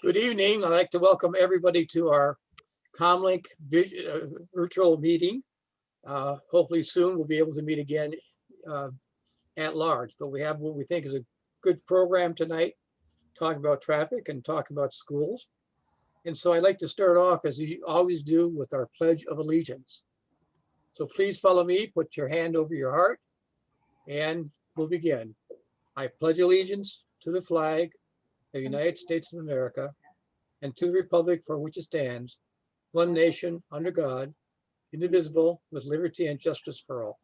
Good evening. I'd like to welcome everybody to our Comlink virtual meeting. Hopefully soon we'll be able to meet again at large, but we have what we think is a good program tonight, talking about traffic and talking about schools. And so I'd like to start off, as we always do, with our Pledge of Allegiance. So please follow me, put your hand over your heart, and we'll begin. I pledge allegiance to the flag of the United States of America and to the republic for which it stands, one nation under God, indivisible, with liberty and justice for all.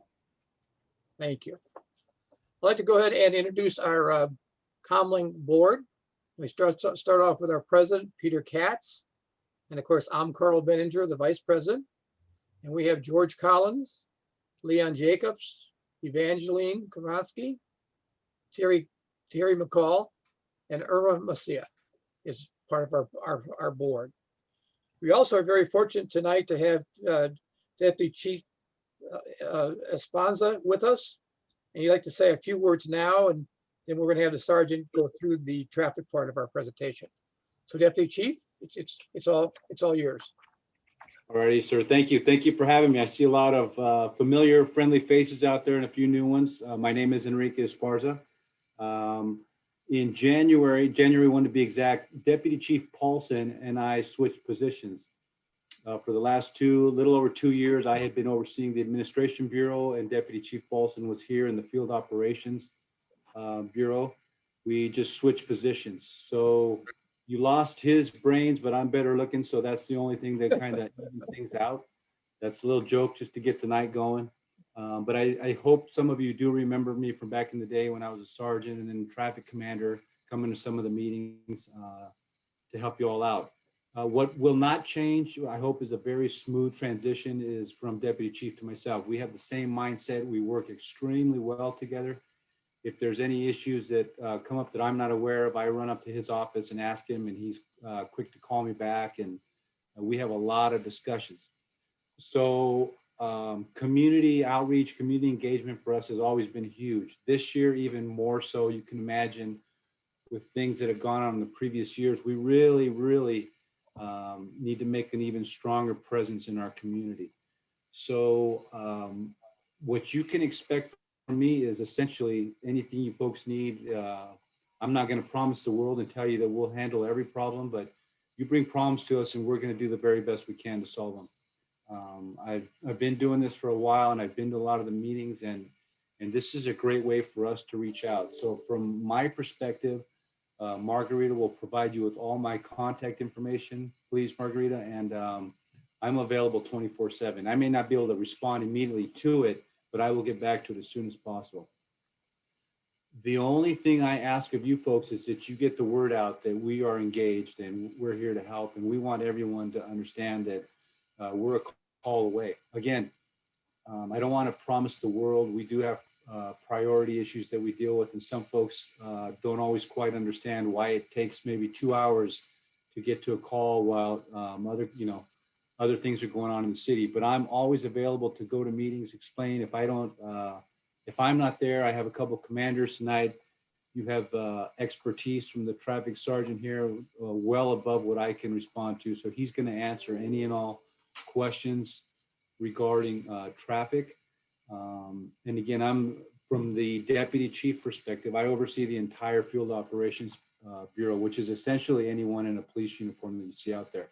Thank you. I'd like to go ahead and introduce our Comlink board. We start off with our president, Peter Katz. And of course, I'm Carl Benninger, the vice president. And we have George Collins, Leon Jacobs, Evangeline Kowalski, Terry McCall, and Irma Macia is part of our board. We also are very fortunate tonight to have Deputy Chief Esparza with us. And he'd like to say a few words now, and then we're going to have the sergeant go through the traffic part of our presentation. So Deputy Chief, it's all yours. All righty, sir. Thank you. Thank you for having me. I see a lot of familiar, friendly faces out there and a few new ones. My name is Enrique Esparza. In January 1 to be exact, Deputy Chief Paulson and I switched positions. For the last little over 2 years, I had been overseeing the Administration Bureau, and Deputy Chief Paulson was here in the Field Operations Bureau. We just switched positions. So you lost his brains, but I'm better looking. So that's the only thing that kind of evens things out. That's a little joke just to get the night going. But I hope some of you do remember me from back in the day when I was a sergeant and then traffic commander, coming to some of the meetings to help you all out. What will not change, I hope, is a very smooth transition is from Deputy Chief to myself. We have the same mindset. We work extremely well together. If there's any issues that come up that I'm not aware of, I run up to his office and ask him, and he's quick to call me back. And we have a lot of discussions. So community outreach, community engagement for us has always been huge. This year, even more so, you can imagine with things that have gone on in the previous years, we really need to make an even stronger presence in our community. So what you can expect from me is essentially anything you folks need. I'm not going to promise the world and tell you that we'll handle every problem, but you bring problems to us and we're going to do the very best we can to solve them. I've been doing this for a while, and I've been to a lot of the meetings, and this is a great way for us to reach out. So from my perspective, Margarita will provide you with all my contact information, please, Margarita, and I'm available 24/7. I may not be able to respond immediately to it, but I will get back to it as soon as possible. The only thing I ask of you folks is that you get the word out that we are engaged and we're here to help, and we want everyone to understand that we're a call away. Again, I don't want to promise the world. We do have priority issues that we deal with, and some folks don't always quite understand why it takes maybe 2 hours to get to a call while other things are going on in the city. But I'm always available to go to meetings, explain. If I'm not there, I have a couple of commanders tonight. You have expertise from the traffic sergeant here, well above what I can respond to. So he's going to answer any and all questions regarding traffic. And again, I'm from the Deputy Chief perspective. I oversee the entire Field Operations Bureau, which is essentially anyone in a police uniform that you see out there.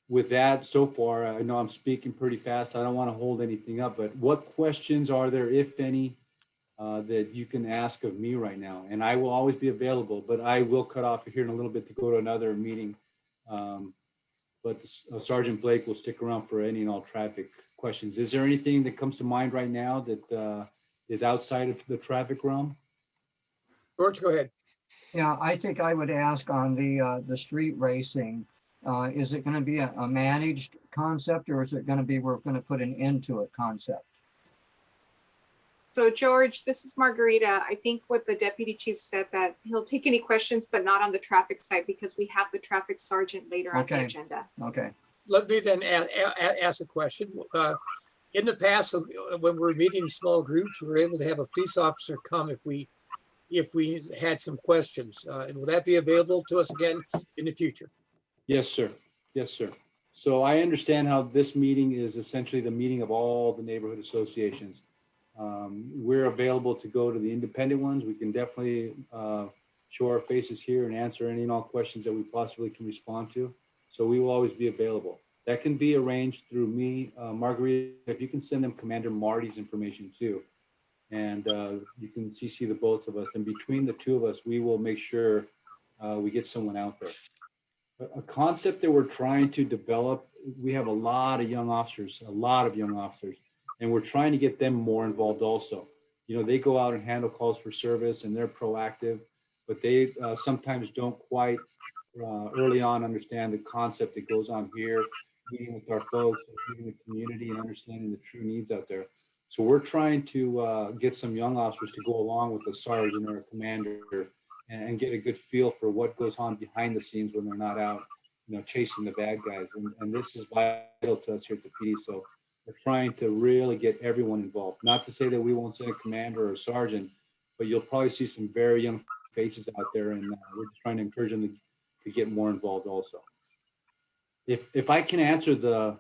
With that, so far, I know I'm speaking pretty fast. I don't want to hold anything up, but what questions are there, if any, that you can ask of me right now? And I will always be available, but I will cut off here in a little bit to go to another meeting. But Sergeant Blake will stick around for any and all traffic questions. Is there anything that comes to mind right now that is outside of the traffic realm? George, go ahead. Yeah, I think I would ask on the street racing. Is it going to be a managed concept, or is it going to be we're going to put an end to it concept? So George, this is Margarita. I think what the Deputy Chief said, that he'll take any questions, but not on the traffic side, because we have the traffic sergeant later on the agenda. Okay. Let me then ask a question. In the past, when we're meeting in small groups, we were able to have a police officer come if if we had some questions. And will that be available to us again in the future? Yes, sir. Yes, sir. So I understand how this meeting is essentially the meeting of all the neighborhood associations. We're available to go to the independent ones. We can definitely show our faces here and answer any and all questions that we possibly can respond to. So we will always be available. That can be arranged through me. Margarita, if you can send them Commander Marty's information too. And you can CC the both of us. And between the two of us, we will make sure we get someone out there. A concept that we're trying to develop, we have a lot of young officers, and we're trying to get them more involved also. You know, they go out and handle calls for service and they're proactive, but they sometimes don't quite early on understand the concept that goes on here, meeting with our folks, meeting the community and understanding the true needs out there. So we're trying to get some young officers to go along with the sergeant or a commander and get a good feel for what goes on behind the scenes when they're not out, you know, chasing the bad guys. And this is vital to us here at the PD. So we're trying to really get everyone involved. Not to say that we won't send a commander or a sergeant, but you'll probably see some very young faces out there, and we're just trying to encourage them to get more involved also. If I can answer the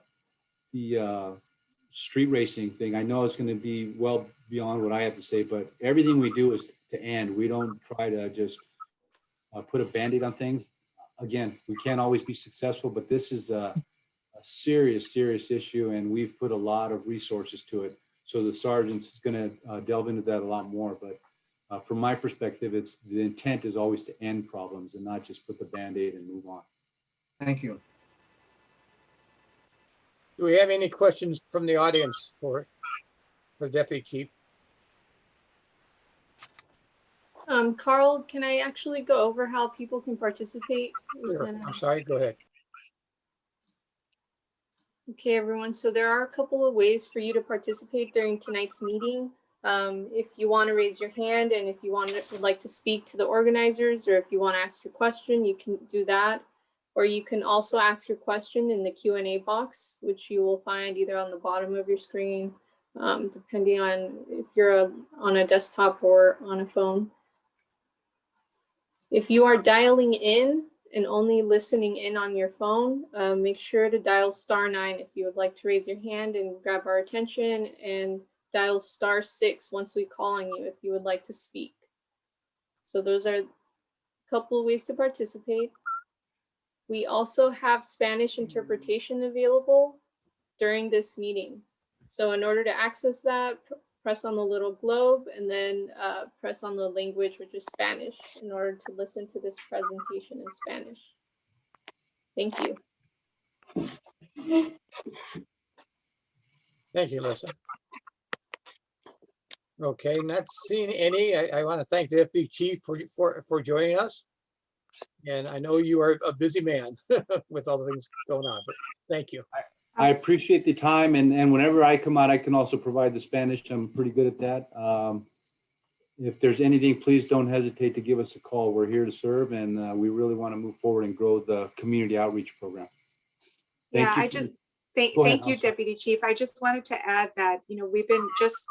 street racing thing, I know it's going to be well beyond what I have to say, but everything we do is to end. We don't try to just put a Band-Aid on things. Again, we can't always be successful, but this is a serious issue, and we've put a lot of resources to it. So the sergeant's going to delve into that a lot more. But from my perspective, the intent is always to end problems and not just put the Band-Aid and move on. Thank you. Do we have any questions from the audience for Deputy Chief? Carl, can I actually go over how people can participate? Sure. I'm sorry, go ahead. Okay, everyone. So there are a couple of ways for you to participate during tonight's meeting. If you want to raise your hand and if you would like to speak to the organizers, or if you want to ask your question, you can do that. Or you can also ask your question in the Q&A box, which you will find either on the bottom of your screen, depending on if you're on a desktop or on a phone. If you are dialing in and only listening in on your phone, make sure to dial *9 if you would like to raise your hand and grab our attention, and dial *6 once we call on you if you would like to speak. So those are a couple of ways to participate. We also have Spanish interpretation available during this meeting. So in order to access that, press on the little globe and then press on the language, which is Spanish, in order to listen to this presentation in Spanish. Thank you. Thank you, Lisa. Okay, not seeing any. I want to thank the Deputy Chief for joining us. And I know you are a busy man with all the things going on, but thank you. I appreciate the time, and whenever I come out, I can also provide the Spanish. I'm pretty good at that. If there's anything, please don't hesitate to give us a call. We're here to serve, and we really want to move forward and grow the community outreach program. Thank you, Deputy Chief. I just wanted to add that, you know, we've been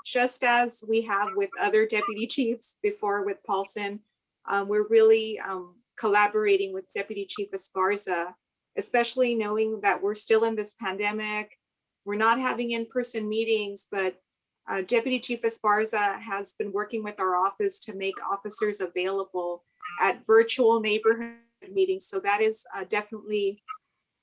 just as we have with other deputy chiefs before with Paulson, we're really collaborating with Deputy Chief Esparza, especially knowing that we're still in this pandemic. We're not having in-person meetings, but Deputy Chief Esparza has been working with our office to make officers available at virtual neighborhood meetings. So that is definitely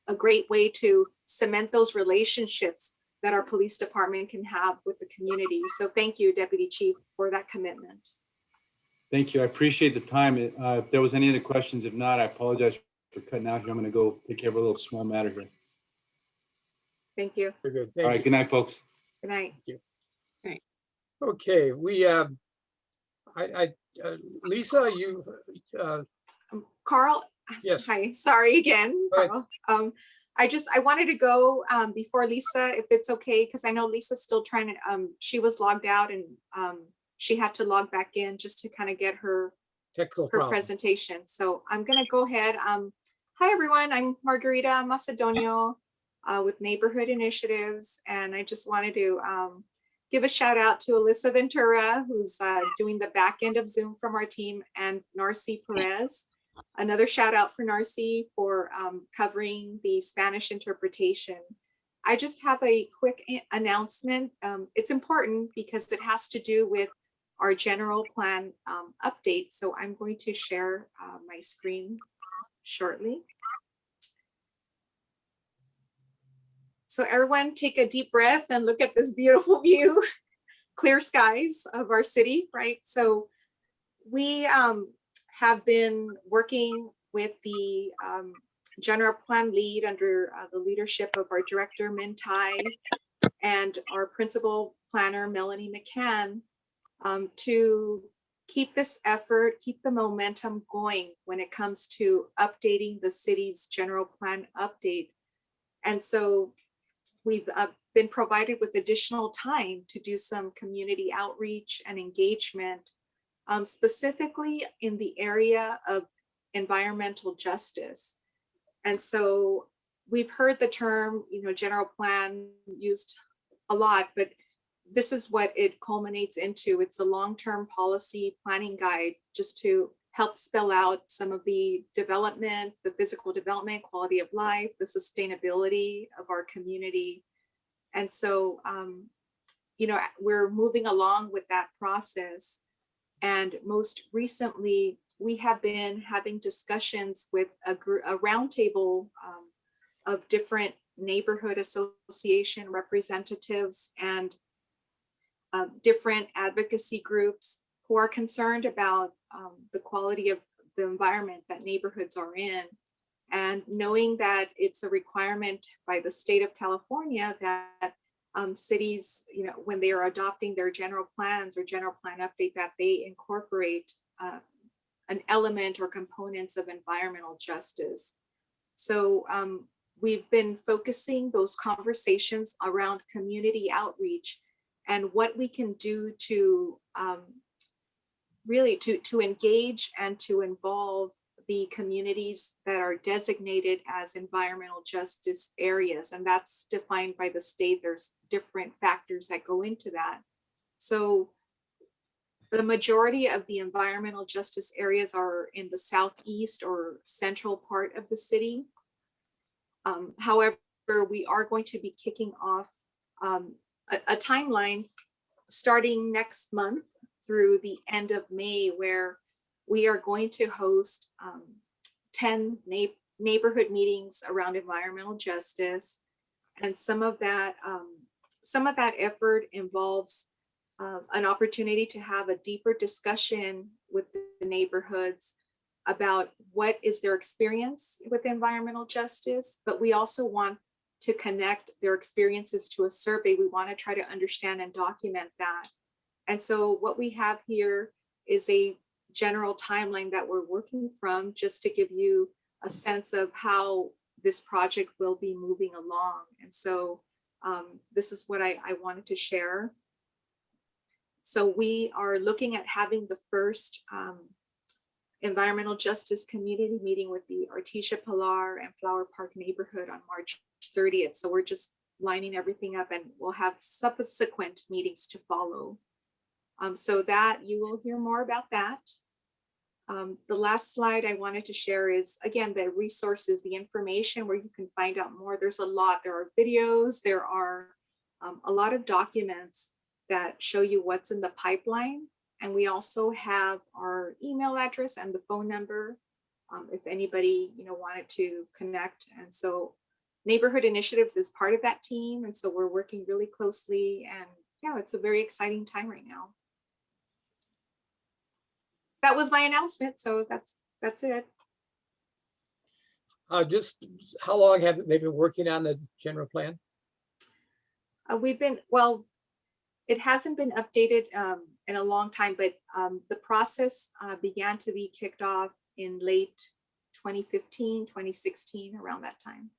a great way to cement those relationships that our police department can have with the community. So thank you, Deputy Chief, for that commitment. Thank you. I appreciate the time. If there was any other questions, if not, I apologize for cutting out here. I'm going to go take care of a little small matter here. Thank you. Very good. All right. Good night, folks. Good night. Thank you. Okay, we Lisa, you Carl. Yes. Hi. Sorry again, Carl. I wanted to go before Lisa, if it's okay, because I know Lisa's still trying to. She was logged out and she had to log back in just to kind of get her presentation. So I'm going to go ahead. Hi, everyone. I'm Margarita Macedonio with Neighborhood Initiatives. And I just wanted to give a shout out to Alyssa Ventura, who's doing the back end of Zoom from our team, and Narcy Perez. Another shout out for Narcy for covering the Spanish interpretation. I just have a quick announcement. It's important because it has to do with our general plan update. So I'm going to share my screen shortly. So everyone take a deep breath and look at this beautiful view, clear skies of our city, right? So we have been working with the general plan lead under the leadership of our director, Min Tai, and our principal planner, Melanie McCann, to keep this effort, keep the momentum going when it comes to updating the city's general plan update. And so we've been provided with additional time to do some community outreach and engagement, specifically in the area of environmental justice. And so we've heard the term, general plan used a lot, but this is what it culminates into. It's a long-term policy planning guide just to help spell out some of the development, the physical development, quality of life, the sustainability of our community. And so, we're moving along with that process. And most recently, we have been having discussions with a roundtable of different neighborhood association representatives and different advocacy groups who are concerned about the quality of the environment that neighborhoods are in. And knowing that it's a requirement by the state of California that cities, when they are adopting their general plans or general plan update, that they incorporate an element or components of environmental justice. So we've been focusing those conversations around community outreach and what we can do to really to engage and to involve the communities that are designated as environmental justice areas. And that's defined by the state. There's different factors that go into that. So the majority of the environmental justice areas are in the southeast or central part of the city. However, we are going to be kicking off a timeline starting next month through the end of May, where we are going to host 10 neighborhood meetings around environmental justice. And some of that effort involves an opportunity to have a deeper discussion with the neighborhoods about what is their experience with environmental justice, but we also want to connect their experiences to a survey. We want to try to understand and document that. And so what we have here is a general timeline that we're working from, just to give you a sense of how this project will be moving along. And so this is what I wanted to share. So we are looking at having the first environmental justice community meeting with the Artesia Pilar and Flower Park neighborhood on March 30th. So we're just lining everything up, and we'll have subsequent meetings to follow. So that you will hear more about that. The last slide I wanted to share is, again, the resources, the information where you can find out more. There's a lot. There are videos, there are a lot of documents that show you what's in the pipeline. And we also have our email address and the phone number if anybody wanted to connect. And so Neighborhood Initiatives is part of that team. And so we're working really closely, and yeah, it's a very exciting time right now. That was my announcement. So that's it. Just how long have they been working on the general plan? It hasn't been updated in a long time, but the process began to be kicked off in late 2015, 2016, around that time.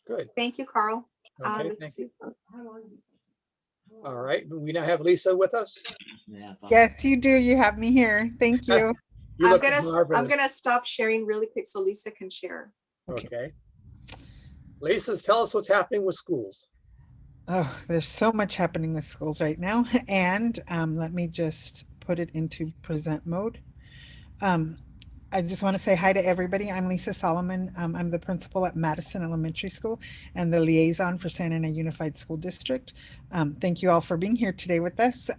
Good. Thank you, Carl. Okay, Let's thank see. All right, we now have Lisa with us. Yes, you do. You have me here. Thank you. You I'm look gonna marvelous. stop sharing really quick so Lisa can share. Okay. Lisa, tell us what's happening with schools. Oh, there's so much happening with schools right now. And let me just put it into present mode. I just want to say hi to everybody. I'm Lisa Solomon. I'm the principal at Madison Elementary School and the liaison for Santa Ana Unified School District. Thank you all for being here today with us.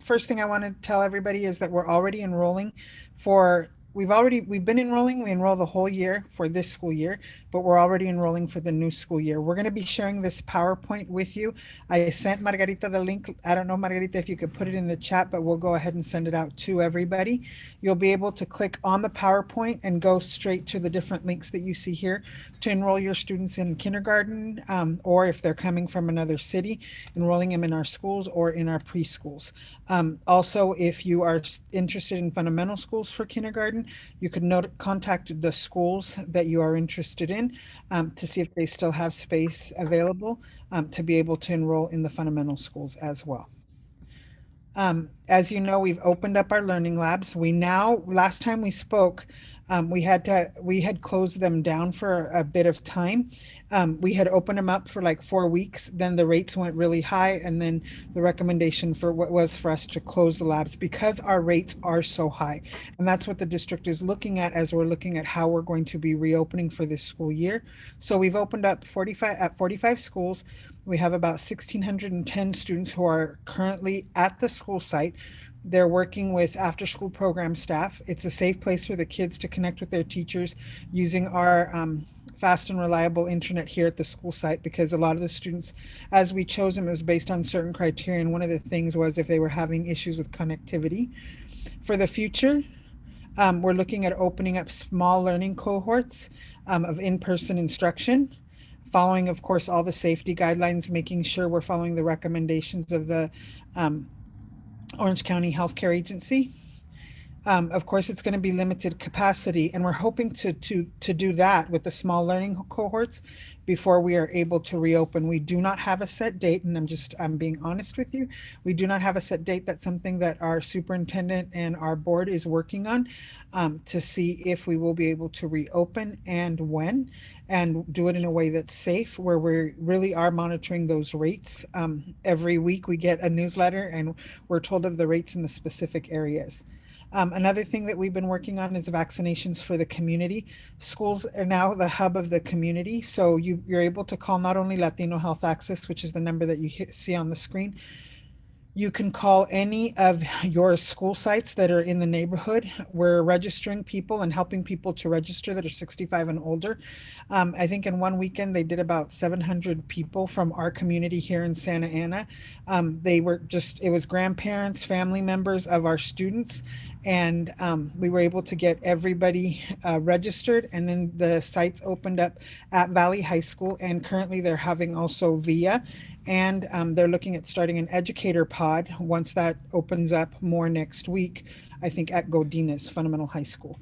First thing I want to tell everybody is that we're already enrolling for we've been enrolling. We enroll the whole year for this school year, but we're already enrolling for the new school year. We're going to be sharing this PowerPoint with you. I sent Margarita the link. I don't know, Margarita, if you could put it in the chat, but we'll go ahead and send it out to everybody. You'll be able to click on the PowerPoint and go straight to the different links that you see here to enroll your students in kindergarten, or if they're coming from another city, enrolling them in our schools or in our preschools. Also, if you are interested in fundamental schools for kindergarten, you could contact the schools that you are interested in to see if they still have space available to be able to enroll in the fundamental schools as well. As you know, we've opened up our learning labs. Last time we spoke, we had closed them down for a bit of time. We had opened them up for like 4 weeks. Then the rates went really high. And then the recommendation for what was for us to close the labs because our rates are so high. And that's what the district is looking at as we're looking at how we're going to be reopening for this school year. So we've opened up 45 schools. We have about 1,610 students who are currently at the school site. They're working with after-school program staff. It's a safe place for the kids to connect with their teachers using our fast and reliable internet here at the school site, because a lot of the students, as we chose them, it was based on certain criteria. And one of the things was if they were having issues with connectivity. For the future, we're looking at opening up small learning cohorts of in-person instruction, following, of course, all the safety guidelines, making sure we're following the recommendations of the Orange County Healthcare Agency. Of course, it's going to be limited capacity, and we're hoping to do that with the small learning cohorts before we are able to reopen. We do not have a set date, and I'm being honest with you. We do not have a set date. That's something that our superintendent and our board is working on to see if we will be able to reopen and when, and do it in a way that's safe, where we really are monitoring those rates. Every week we get a newsletter and we're told of the rates in the specific areas. Another thing that we've been working on is vaccinations for the community. Schools are now the hub of the community. So you're able to call not only Latino Health Access, which is the number that you see on the screen. You can call any of your school sites that are in the neighborhood. We're registering people and helping people to register that are 65 and older. I think in one weekend, they did about 700 people from our community here in Santa Ana. It was grandparents, family members of our students. And we were able to get everybody registered, and then the sites opened up at Valley High School, and currently they're having also VIA, and they're looking at starting an educator pod once that opens up more next week, I think at Godinez Fundamental High School.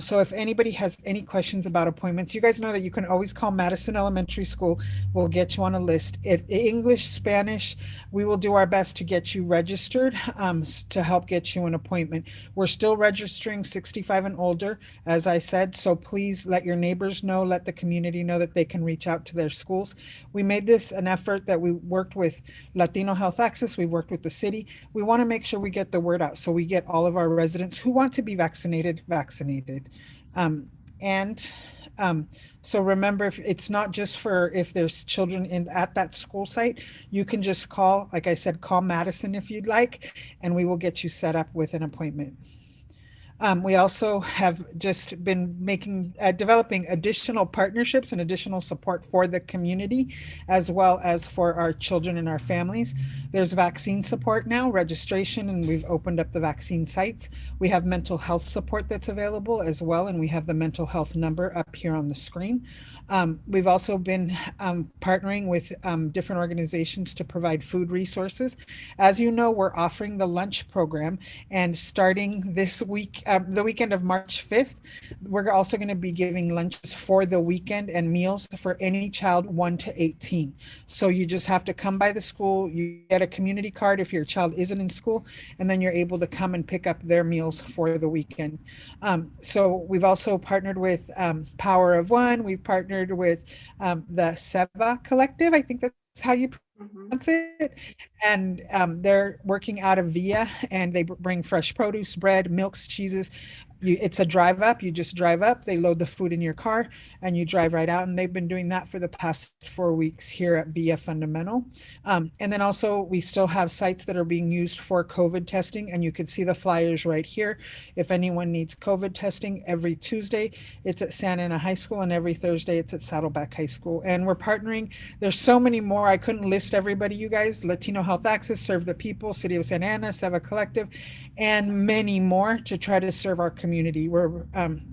So if anybody has any questions about appointments, you guys know that you can always call Madison Elementary School. We'll get you on a list. English, Spanish, we will do our best to get you registered to help get you an appointment. We're still registering 65 and older, as I said, so please let your neighbors know, let the community know that they can reach out to their schools. We made this an effort that we worked with Latino Health Access, we worked with the city. We want to make sure we get the word out so we get all of our residents who want to be vaccinated. So remember, if it's not just for if there's children at that school site, you can just call, like I said, call Madison if you'd like, and we will get you set up with an appointment. We also have just been developing additional partnerships and additional support for the community, as well as for our children and our families. There's vaccine support now, registration, and we've opened up the vaccine sites. We have mental health support that's available as well, and we have the mental health number up here on the screen. We've also been partnering with different organizations to provide food resources. As you know, we're offering the lunch program, and starting this week, the weekend of March 5th, we're also going to be giving lunches for the weekend and meals for any child 1 to 18. So you just have to come by the school, you get a community card if your child isn't in school, and then you're able to come and pick up their meals for the weekend. So we've also partnered with Power of One. We've partnered with the Seva Collective. I think that's how you pronounce it. And they're working out of Via, and they bring fresh produce, bread, milks, cheeses. It's a drive up. You just drive up, they load the food in your car, and you drive right out. And they've been doing that for the past 4 weeks here at Via Fundamental. And then also we still have sites that are being used for COVID testing, and you can see the flyers right here. If anyone needs COVID testing, every Tuesday it's at Santa Ana High School, and every Thursday it's at Saddleback High School. And we're partnering. There's so many more. I couldn't list everybody, you guys. Latino Health Access, Serve the People, City of Santa Ana, Seva Collective, and many more to try to serve our community.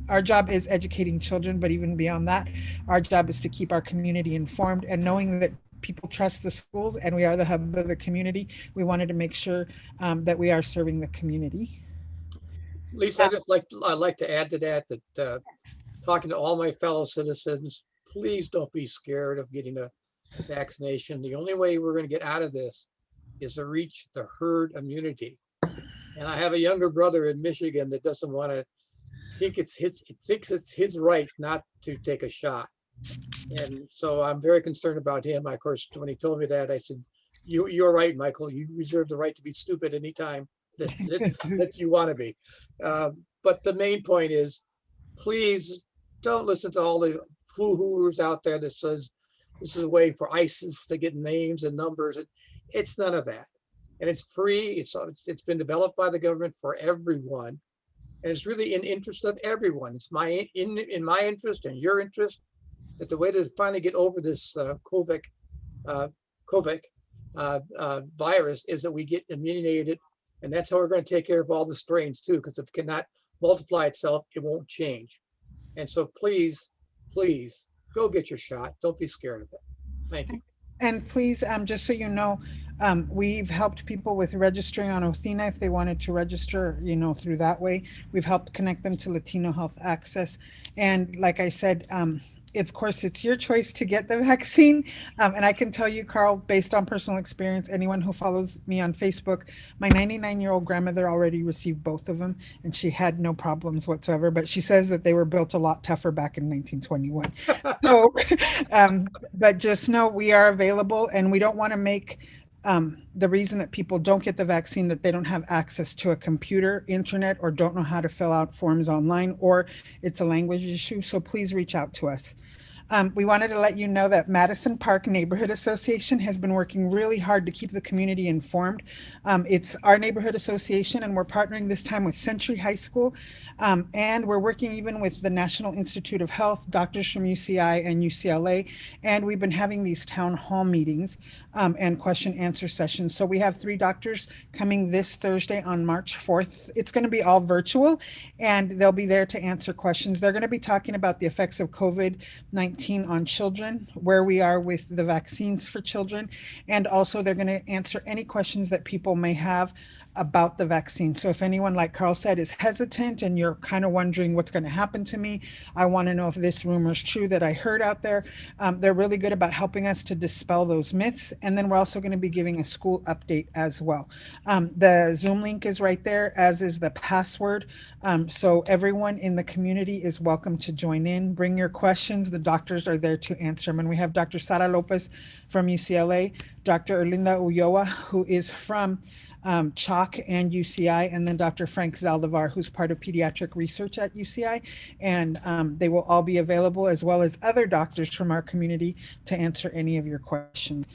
Our job is educating children, but even beyond that, our job is to keep our community informed, and knowing that people trust the schools and we are the hub of the community, we wanted to make sure that we are serving the community. Lisa, I'd like to add to that, talking to all my fellow citizens, please don't be scared of getting a vaccination. The only way we're going to get out of this is to reach the herd immunity. And I have a younger brother in Michigan that doesn't want to, thinks it's his right not to take a shot. And so I'm very concerned about him. Of course, when he told me that, I said, you're right, Michael. You reserve the right to be stupid anytime that you want to be. But the main point is, please don't listen to all the hoo-hoos out there that says this is a way for ISIS to get names and numbers. It's none of that. And it's free. It's been developed by the government for everyone. And it's really in interest of everyone. It's in my interest and your interest that the way to finally get over this COVID virus is that we get immunized. And that's how we're going to take care of all the strains too, because if it cannot multiply itself, it won't change. And so please, please go get your shot. Don't be scared of it. Thank you. And please, just so you know, we've helped people with registering on Othina if they wanted to register, through that way. We've helped connect them to Latino Health Access. And like I said, of course, it's your choice to get the vaccine. And I can tell you, Carl, based on personal experience, anyone who follows me on Facebook, my 99-year-old grandmother already received both of them, and she had no problems whatsoever. But she says that they were built a lot tougher back in 1921. So, but just know we are available, and we don't want to make the reason that people don't get the vaccine that they don't have access to a computer, internet, or don't know how to fill out forms online, or it's a language issue. So please reach out to us. We wanted to let you know that Madison Park Neighborhood Association has been working really hard to keep the community informed. It's our neighborhood association, and we're partnering this time with Century High School. And we're working even with the National Institute of Health, doctors from UCI and UCLA. And we've been having these town hall meetings and question answer sessions. So we have 3 doctors coming this Thursday on March 4th. It's going to be all virtual, and they'll be there to answer questions. They're going to be talking about the effects of COVID-19 on children, where we are with the vaccines for children, and also they're going to answer any questions that people may have about the vaccine. So if anyone, like Carl said, is hesitant and you're kind of wondering what's going to happen to me, I want to know if this rumor is true that I heard out there. They're really good about helping us to dispel those myths. And then we're also going to be giving a school update as well. The Zoom link is right there, as is the password. So everyone in the community is welcome to join in. Bring your questions. The doctors are there to answer them. And we have Dr. Sara Lopez from UCLA, Dr. Erlinda Ulloa, who is from CHOC and UCI, and then Dr. Frank Zaldivar, who's part of pediatric research at UCI. And they will all be available, as well as other doctors from our community, to answer any of your questions.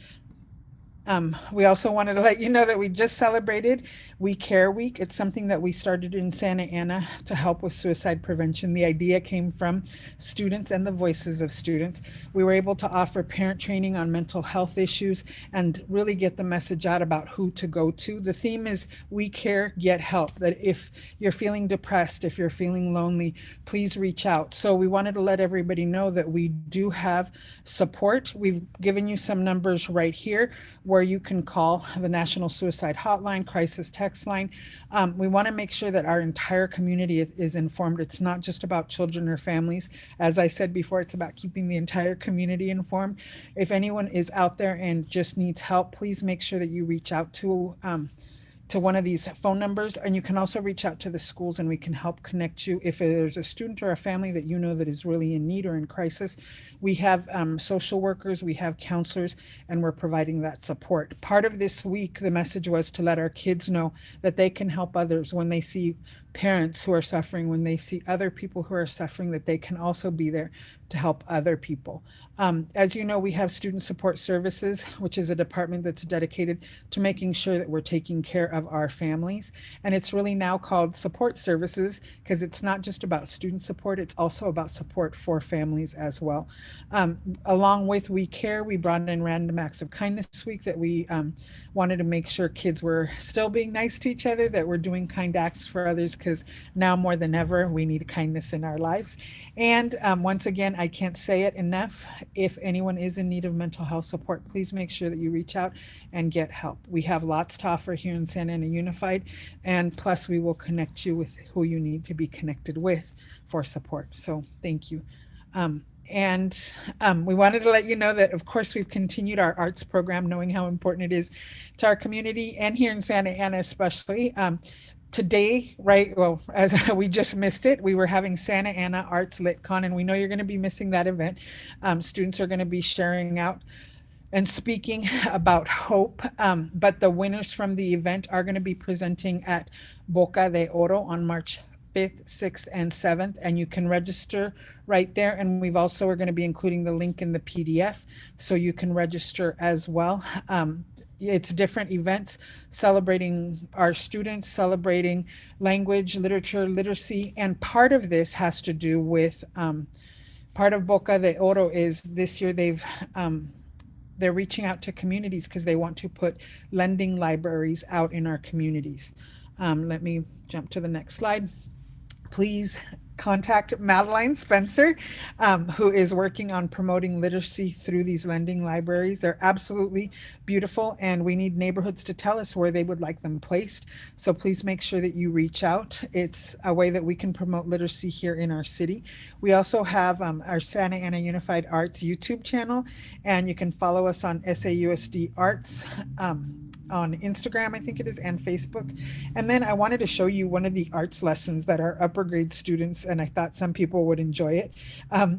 We also wanted to let you know that we just celebrated We Care Week. It's something that we started in Santa Ana to help with suicide prevention. The idea came from students and the voices of students. We were able to offer parent training on mental health issues and really get the message out about who to go to. The theme is We Care, Get Help, that if you're feeling depressed, if you're feeling lonely, please reach out. So we wanted to let everybody know that we do have support. We've given you some numbers right here where or you can call the National Suicide Hotline, crisis text line. We want to make sure that our entire community is informed. It's not just about children or families. As I said before, it's about keeping the entire community informed. If anyone is out there and just needs help, please make sure that you reach out to one of these phone numbers, and you can also reach out to the schools and we can help connect you. If there's a student or a family that you know that is really in need or in crisis, we have social workers, we have counselors, and we're providing that support. Part of this week, the message was to let our kids know that they can help others when they see parents who are suffering, when they see other people who are suffering, that they can also be there to help other people. As you know, we have student support services, which is a department that's dedicated to making sure that we're taking care of our families. And it's really now called support services because it's not just about student support, it's also about support for families as well. Along with We Care, we brought in Random Acts of Kindness Week that we wanted to make sure kids were still being nice to each other, that we're doing kind acts for others, because now more than ever, we need kindness in our lives. And once again, I can't say it enough. If anyone is in need of mental health support, please make sure that you reach out and get help. We have lots to offer here in Santa Ana Unified, and plus we will connect you with who you need to be connected with for support. So thank you. We wanted to let you know that, of course, we've continued our arts program, knowing how important it is to our community and here in Santa Ana especially. Today, right, well, as we just missed it, we were having Santa Ana Arts LitCon, and we know you're going to be missing that event. Students are going to be sharing out and speaking about hope, but the winners from the event are going to be presenting at Boca de Oro on March 5th, 6th, and 7th, and you can register right there. And we're going to be including the link in the PDF, so you can register as well. It's different events celebrating our students, celebrating language, literature, literacy, and part of this has to do with, part of Boca de Oro is this year they're reaching out to communities because they want to put lending libraries out in our communities. Let me jump to the next slide. Please contact Madeline Spencer, who is working on promoting literacy through these lending libraries. They're absolutely beautiful, and we need neighborhoods to tell us where they would like them placed. So please make sure that you reach out. It's a way that we can promote literacy here in our city. We also have our Santa Ana Unified Arts YouTube channel, and you can follow us on SAUSD Arts on Instagram, I think it is, and Facebook. And then I wanted to show you one of the arts lessons that our upper grade students, and I thought some people would enjoy it.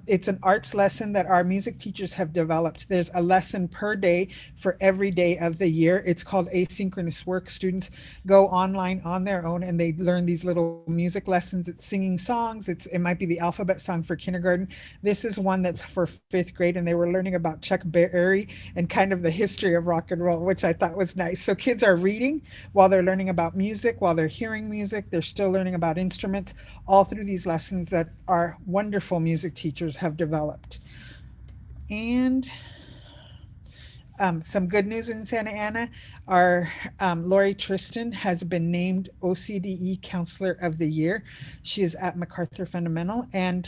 It's an arts lesson that our music teachers have developed. There's a lesson per day for every day of the year. It's called Asynchronous Work. Students go online on their own and they learn these little music lessons. It's singing songs. It might be the alphabet song for kindergarten. This is one that's for 5th grade, and they were learning about Chuck Berry and kind of the history of rock and roll, which I thought was nice. So kids are reading while they're learning about music, while they're hearing music, they're still learning about instruments, all through these lessons that our wonderful music teachers have developed. And some good news in Santa Ana. Our Lori Tristan has been named OCDE Counselor of the Year. She is at MacArthur Fundamental, and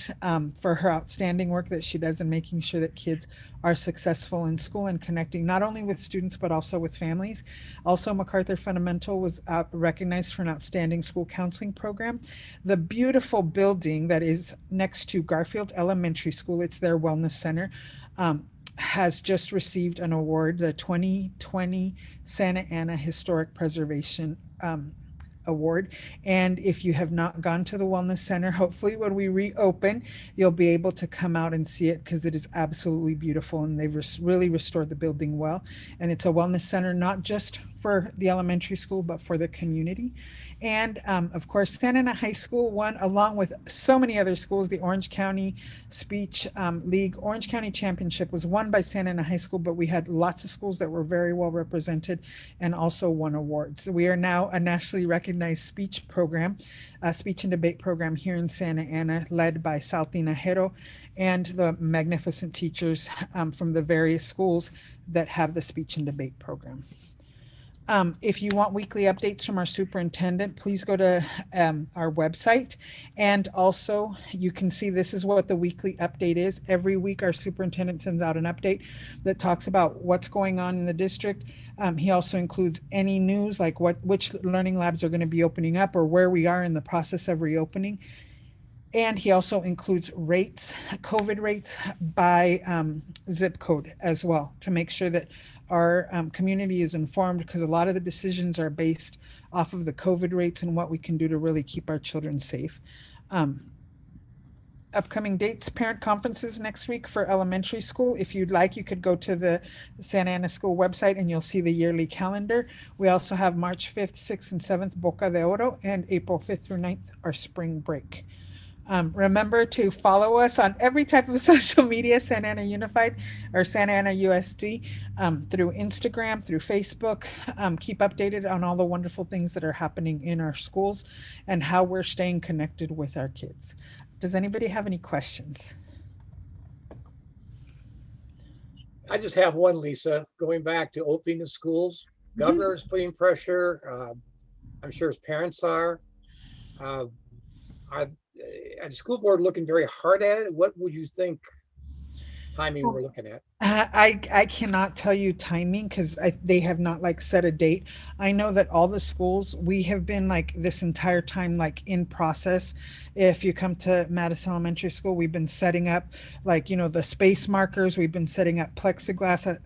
for her outstanding work that she does in making sure that kids are successful in school and connecting not only with students but also with families. Also, MacArthur Fundamental was recognized for an outstanding school counseling program. The beautiful building that is next to Garfield Elementary School, it's their wellness center, has just received an award, the 2020 Santa Ana Historic Preservation Award. And if you have not gone to the Wellness Center, hopefully when we reopen, you'll be able to come out and see it, because it is absolutely beautiful and they've really restored the building well. And it's a wellness center, not just for the elementary school, but for the community. And of course, Santa Ana High School won, along with so many other schools, the Orange County Speech League. Orange County Championship was won by Santa Ana High School, but we had lots of schools that were very well represented and also won awards. We are now a nationally recognized speech program, speech and debate program here in Santa Ana, led by Sal Tinajero and the magnificent teachers from the various schools that have the speech and debate program. If you want weekly updates from our superintendent, please go to our website. And also you can see this is what the weekly update is. Every week our superintendent sends out an update that talks about what's going on in the district. He also includes any news like which learning labs are going to be opening up or where we are in the process of reopening. And he also includes rates, COVID rates by zip code as well, to make sure that our community is informed, because a lot of the decisions are based off of the COVID rates and what we can do to really keep our children safe. Upcoming dates, parent conferences next week for elementary school. If you'd like, you could go to the Santa Ana School website and you'll see the yearly calendar. We also have March 5th, 6th, and 7th, Boca de Oro, and April 5th through 9th, our spring break. Remember to follow us on every type of social media, Santa Ana Unified or Santa Ana USD, through Instagram, through Facebook. Keep updated on all the wonderful things that are happening in our schools and how we're staying connected with our kids. Does anybody have any questions? I just have one, Lisa, going back to opening the schools. Governor's putting pressure. I'm sure his parents are. The school board looking very hard at it. What would you think timing we're looking at? I cannot tell you timing because they have not like set a date. I know that all the schools, we have been like this entire time like in process. If you come to Madison Elementary School, we've been setting up like, you know, the space markers. We've been setting up plexiglass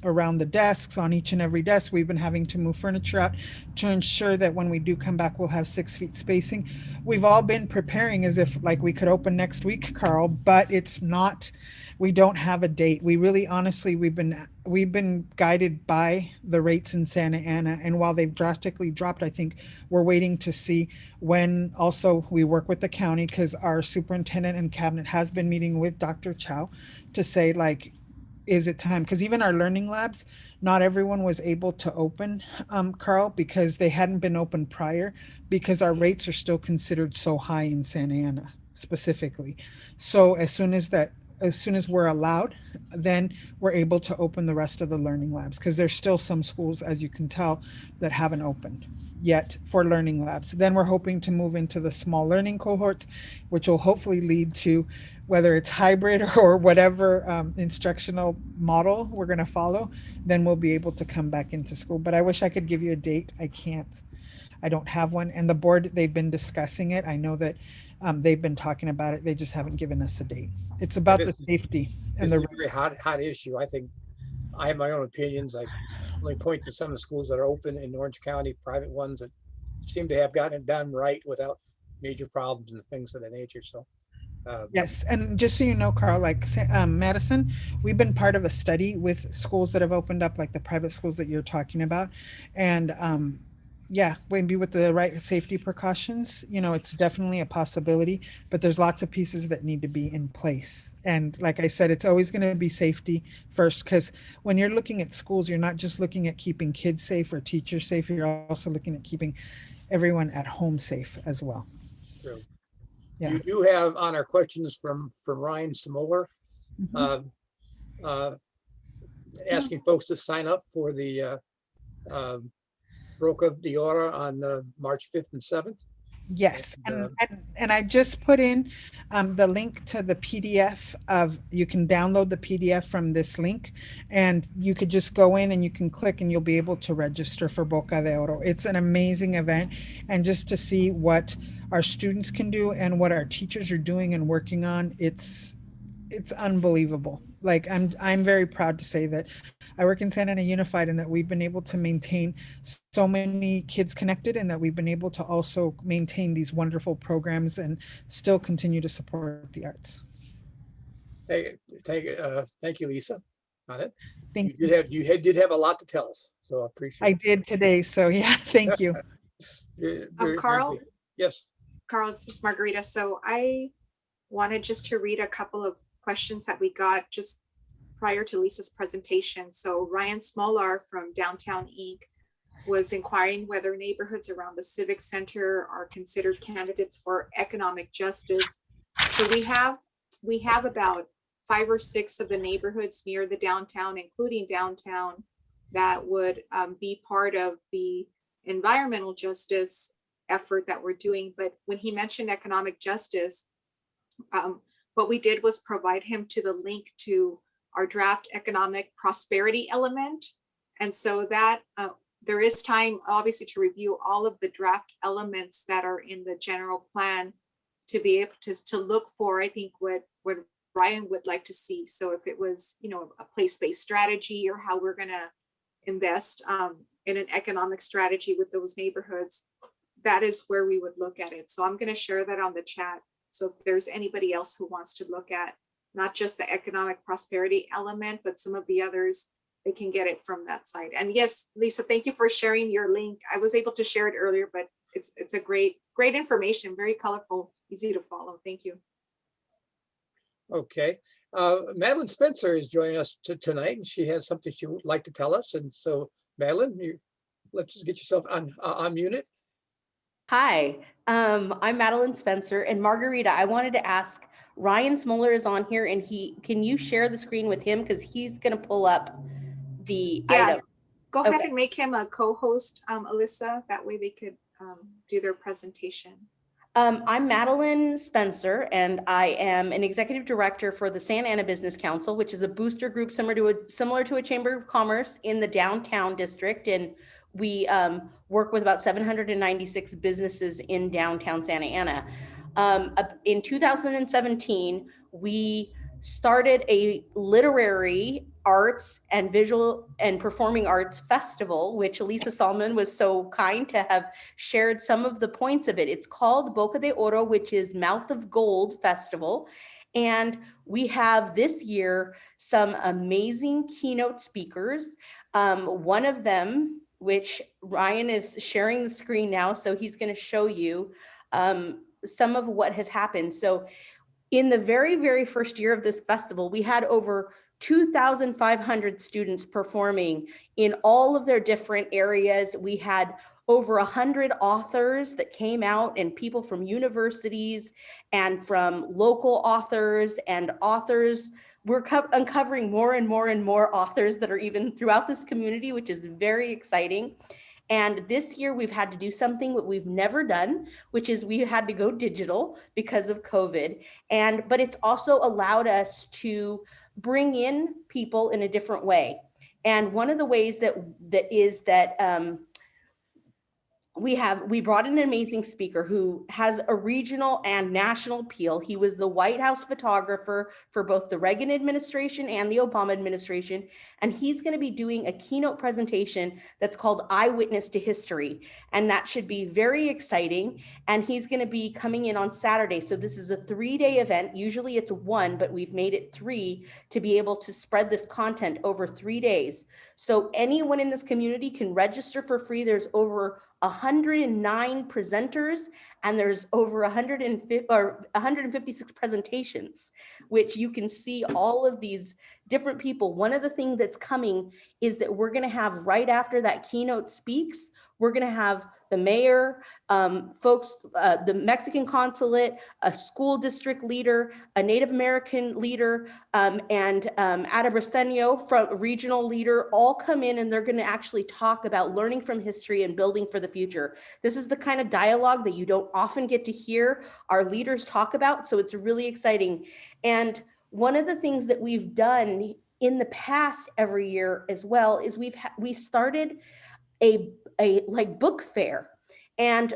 around the desks. On each and every desk, we've been having to move furniture out to ensure that when we do come back, we'll have 6 feet spacing. We've all been preparing as if like we could open next week, Carl, but it's not, we don't have a date. We really, honestly, we've been guided by the rates in Santa Ana, and while they've drastically dropped, I think we're waiting to see when. Also, we work with the county because our superintendent and cabinet has been meeting with Dr. Chow to say like, is it time? Because even our learning labs, not everyone was able to open, Carl, because they hadn't been open prior, because our rates are still considered so high in Santa Ana specifically. So as soon as we're allowed, then we're able to open the rest of the learning labs, because there's still some schools, as you can tell, that haven't opened yet for learning labs. Then we're hoping to move into the small learning cohorts, which will hopefully lead to whether it's hybrid or whatever instructional model we're going to follow, then we'll be able to come back into school. But I wish I could give you a date. I can't. I don't have one. And the board, they've been discussing it. I know that they've been talking about it. They just haven't given us a date. It's about the safety. It's a very hot issue. I think I have my own opinions. I only point to some of the schools that are open in Orange County, private ones that seem to have gotten it done right without major problems and things of that nature. So yes, and just so you know, Carl, like Madison, we've been part of a study with schools that have opened up, like the private schools that you're talking about, and yeah, maybe with the right safety precautions, you know, it's definitely a possibility, but there's lots of pieces that need to be in place. And like I said, it's always going to be safety first, because when you're looking at schools, you're not just looking at keeping kids safe or teachers safe, you're also looking at keeping everyone at home safe as well. true. Yeah. You do have on our questions from Ryan Smoller, asking folks to sign up for the Boca de Oro on March 5th and 7th. Yes, and I just put in the link to the PDF of, you can download the PDF from this link, and you could just go in and you can click and you'll be able to register for Boca de Oro. It's an amazing event, and just to see what our students can do and what our teachers are doing and working on, it's unbelievable. Like I'm very proud to say that I work in Santa Ana Unified and that we've been able to maintain so many kids connected, and that we've been able to also maintain these wonderful programs and still continue to support the arts. Thank you, Lisa, on it. Thank you. Did have a lot to tell us, so I appreciate it. I did today, so yeah, thank you. Carl? Yes. Carl, this is Margarita. So I wanted just to read a couple of questions that we got just prior to Lisa's presentation. So Ryan Smolar from Downtown Eague was inquiring whether neighborhoods around the Civic Center are considered candidates for economic justice. So we have about 5 or 6 of the neighborhoods near the downtown, including downtown, that would be part of the environmental justice effort that we're doing. But when he mentioned economic justice, what we did was provide him to the link to our draft economic prosperity element. And so that there is time, obviously, to review all of the draft elements that are in the general plan to be able to look for, I think, what Ryan would like to see. So if it was, you know, a place-based strategy, or how we're going to invest in an economic strategy with those neighborhoods, that is where we would look at it. So I'm going to share that on the chat. So if there's anybody else who wants to look at not just the economic prosperity element, but some of the others, they can get it from that site. And yes, Lisa, thank you for sharing your link. I was able to share it earlier, but it's a great information, very colorful, easy to follow. Thank you. Okay. Madeline Spencer is joining us tonight, and she has something she would like to tell us. And so, Madeline, let's get yourself unmuted. Hi, I'm Madeline Spencer, and Margarita, I wanted to ask, Ryan Smoller is on here, and can you share the screen with him, because he's going to pull up the item. Go ahead and make him a co-host, Alyssa. That way they could do their presentation. I'm Madeline Spencer, and I am an executive director for the Santa Ana Business Council, which is a booster group similar to a chamber of commerce in the downtown district. And we work with about 796 businesses in downtown Santa Ana. In 2017, we started a literary arts and visual and performing arts festival, which Lisa Solomon was so kind to have shared some of the points of it. It's called Boca de Oro, which is Mouth of Gold Festival. And we have this year some amazing keynote speakers. One of them, which Ryan is sharing the screen now, so he's going to show you some of what has happened. So in the very, very first year of this festival, we had over 2,500 students performing in all of their different areas. We had over 100 authors that came out, and people from universities and from local authors and authors. We're uncovering more and more and more authors that are even throughout this community, which is very exciting. And this year we've had to do something that we've never done, which is we had to go digital because of COVID. But it's also allowed us to bring in people in a different way. And one of the ways that we brought in an amazing speaker who has a regional and national appeal. He was the White House photographer for both the Reagan administration and the Obama administration. And he's going to be doing a keynote presentation that's called Eyewitness to History. And that should be very exciting. And he's going to be coming in on Saturday. So this is a 3-day event. Usually it's 1, but we've made it 3 to be able to spread this content over 3 days. So anyone in this community can register for free. There's over 109 presenters, and there's over 156 presentations, which you can see all of these different people. One of the things that's coming is that we're going to have, right after that keynote speaks, we're going to have the mayor, folks, the Mexican consulate, a school district leader, a Native American leader, and Atabrasenio, from regional leader, all come in, and they're going to actually talk about learning from history and building for the future. This is the kind of dialogue that you don't often get to hear our leaders talk about, so it's really exciting. And one of the things that we've done in the past every year as well is we started a book fair, and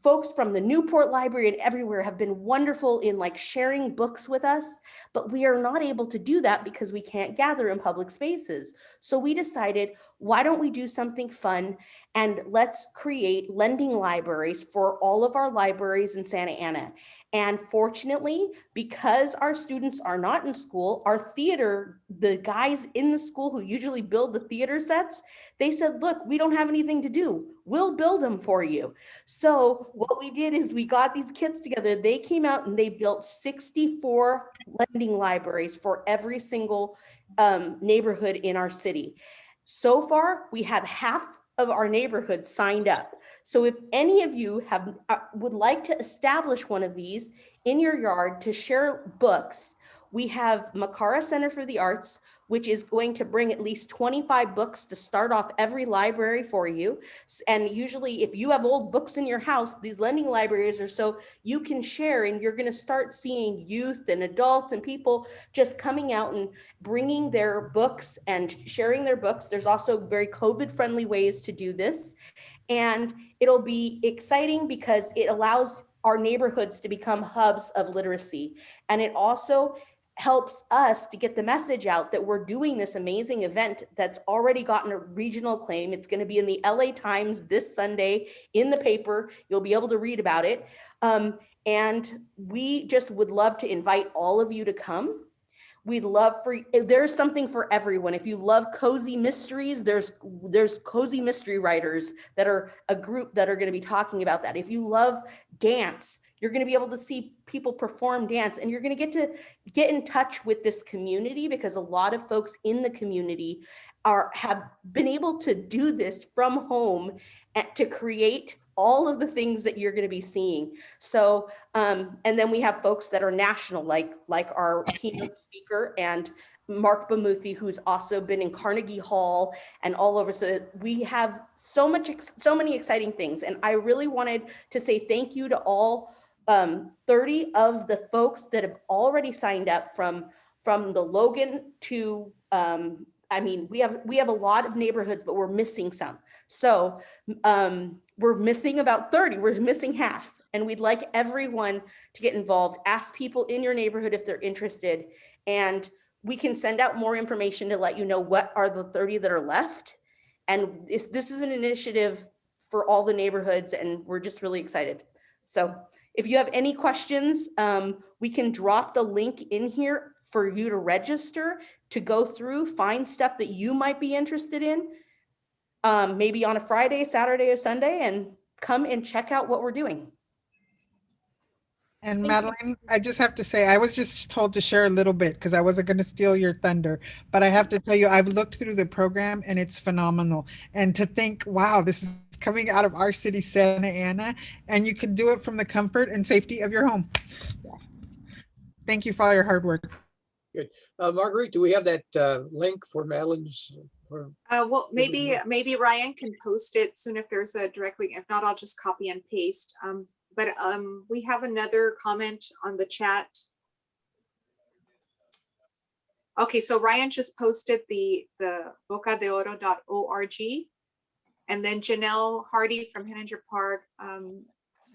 folks from the Newport Library and everywhere have been wonderful in sharing books with us, but we are not able to do that because we can't gather in public spaces. So we decided, why don't we do something fun, and let's create lending libraries for all of our libraries in Santa Ana. And fortunately, because our students are not in school, our theater, the guys in the school who usually build the theater sets, they said, look, we don't have anything to do. We'll build them for you. So what we did is we got these kids together. They came out and they built 64 lending libraries for every single neighborhood in our city. So far, we have half of our neighborhood signed up. So if any of you would like to establish one of these in your yard to share books, we have Makara Center for the Arts, which is going to bring at least 25 books to start off every library for you. And usually if you have old books in your house, these lending libraries are so you can share, and you're going to start seeing youth and adults and people just coming out and bringing their books and sharing their books. There's also very COVID-friendly ways to do this. And it'll be exciting because it allows our neighborhoods to become hubs of literacy. And it also helps us to get the message out that we're doing this amazing event that's already gotten a regional claim. It's going to be in the LA Times this Sunday in the paper. You'll be able to read about it. And we just would love to invite all of you to come. We'd love there's something for everyone. If you love cozy mysteries, there's cozy mystery writers that are a group that are going to be talking about that. If you love dance, you're going to be able to see people perform dance, and you're going to get in touch with this community, because a lot of folks in the community have been able to do this from home and to create all of the things that you're going to be seeing. So, and then we have folks that are national, like our keynote speaker and Mark Bamuthi, who's also been in Carnegie Hall and all over. So we have so many exciting things. And I really wanted to say thank you to all 30 of the folks that have already signed up from the Logan to, I mean, we have a lot of neighborhoods, but we're missing some. So we're missing about 30, we're missing half. And we'd like everyone to get involved. Ask people in your neighborhood if they're interested. And we can send out more information to let you know what are the 30 that are left. And this is an initiative for all the neighborhoods, and we're just really excited. So if you have any questions, we can drop the link in here for you to register, to go through, find stuff that you might be interested in, maybe on a Friday, Saturday, or Sunday, and come and check out what we're doing. And Madeline, I just have to say, I was just told to share a little bit because I wasn't going to steal your thunder, but I have to tell you, I've looked through the program and it's phenomenal. And to think, wow, this is coming out of our city, Santa Ana, and you can do it from the comfort and safety of your home. Thank you for all your hard work. Good. Marguerite, do we have that link for Madeline's? Well, maybe Ryan can post it soon if there's a direct link. If not, I'll just copy and paste. But we have another comment on the chat. Okay, so Ryan just posted the bocadeoro.org. And then Janelle Hardy from Henninger Park.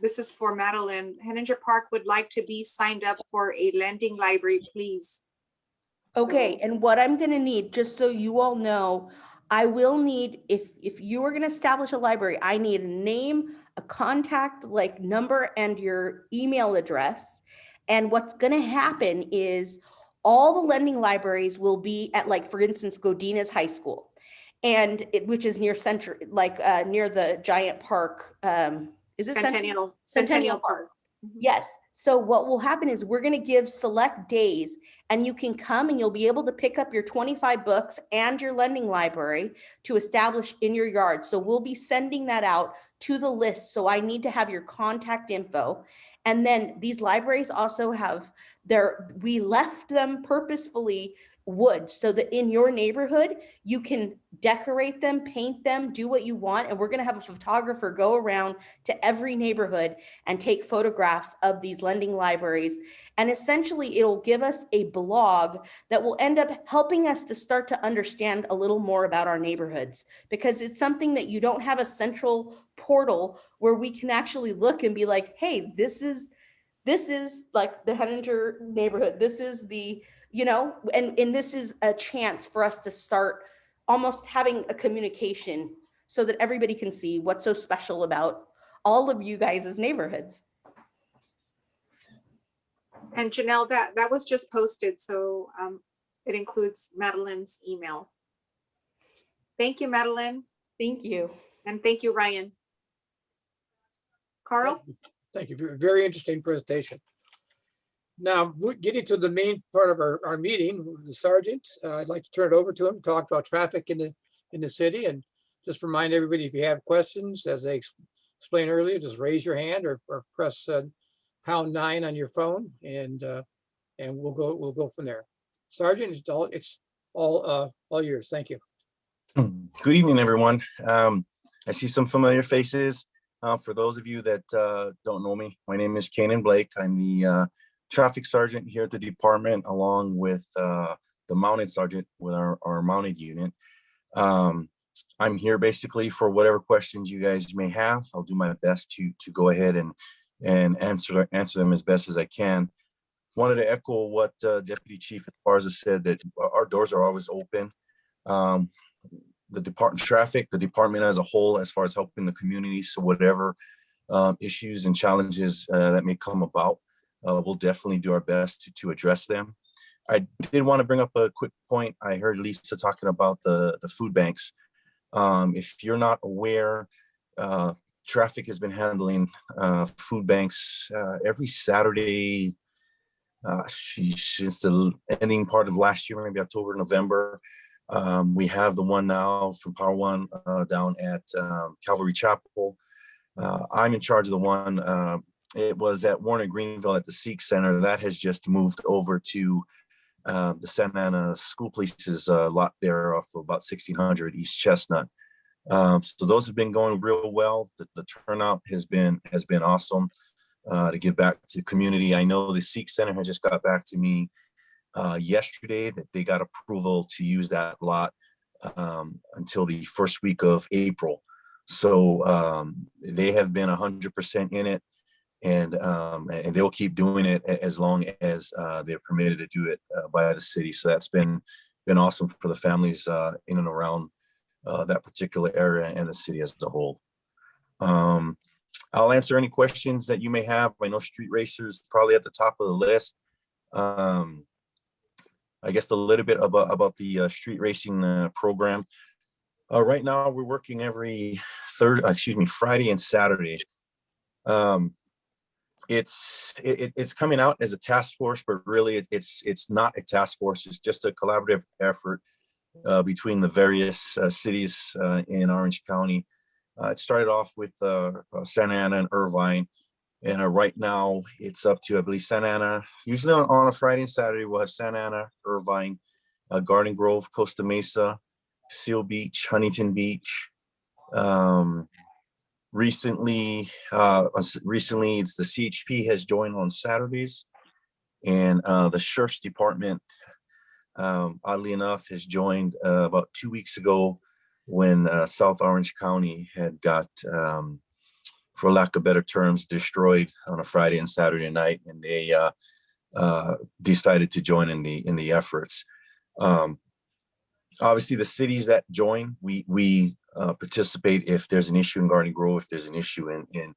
This is for Madeline. Henninger Park would like to be signed up for a lending library, please. Okay, and what I'm gonna need, just so you all know, I will need, if you are gonna establish a library, I need a name, a contact like number, and your email address. And what's gonna happen is all the lending libraries will be at, like, for instance, Godinez High School, and which is near Central, like near the giant park. Is it Centennial Park? Yes. So what will happen is we're going to give select days, and you can come and you'll be able to pick up your 25 books and your lending library to establish in your yard. So we'll be sending that out to the list. So I need to have your contact info. And then these libraries also have we left them purposefully wood, so that in your neighborhood, you can decorate them, paint them, do what you want. And we're going to have a photographer go around to every neighborhood and take photographs of these lending libraries. And essentially it'll give us a blog that will end up helping us to start to understand a little more about our neighborhoods, because it's something that you don't have a central portal where we can actually look and be like, hey, this is like the Henninger neighborhood. This is the, and this is a chance for us to start almost having a communication so that everybody can see what's so special about all of you guys' neighborhoods. And Janelle, that was just posted. So it includes Madeline's email. Thank you, Madeline. Thank you. And thank you, Ryan. Carl? Thank you. Very interesting presentation. Now, getting to the main part of our meeting, the sergeant, I'd like to turn it over to him to talk about traffic in the city, and just remind everybody, if you have questions, as they explained earlier, just raise your hand or press #9 on your phone, and we'll go from there. Sergeant, it's all yours. Thank you. Good evening, everyone. I see some familiar faces. For those of you that don't know me, my name is Kanan Blake. I'm the traffic sergeant here at the department, along with the mounted sergeant with our mounted unit. I'm here basically for whatever questions you guys may have. I'll do my best to go ahead and answer them as best as I can. Wanted to echo what Deputy Chief Esparza said, that our doors are always open. The department as a whole, as far as helping the community, so whatever issues and challenges that may come about, we'll definitely do our best to address them. I did want to bring up a quick point. I heard Lisa talking about the food banks. If you're not aware, Traffic has been handling food banks every Saturday since the ending part of last year, maybe October, November. We have the one now from Power One down at Calvary Chapel. I'm in charge of the one. It was at Warner Greenville at the Sikh Center. That has just moved over to the Santa Ana School Police's lot there off of about 1600 East Chestnut. So those have been going real well. The turnout has been awesome to give back to the community. I know the Sikh Center has just got back to me yesterday that they got approval to use that lot until the first week of April. So they have been 100% in it, and they'll keep doing it as long as they're permitted to do it by the city. So that's been awesome for the families in and around that particular area and the city as a whole. I'll answer any questions that you may have. I know street racers probably at the top of the list. I guess a little bit about the street racing program. Right now, we're working every Friday and Saturday. It's coming out as a task force, but really it's not a task force. It's just a collaborative effort between the various cities in Orange County. It started off with Santa Ana and Irvine. And right now it's up to, I believe, Santa Ana. Usually on a Friday and Saturday, we'll have Santa Ana, Irvine, Garden Grove, Costa Mesa, Seal Beach, Huntington Beach. Recently, it's the CHP has joined on Saturdays, and the Sheriff's Department, oddly enough, has joined about 2 weeks ago when South Orange County had got, for lack of better terms, destroyed on a Friday and Saturday night, and they decided to join in the efforts. Obviously, the cities that join, we participate if there's an issue in Garden Grove, if there's an issue in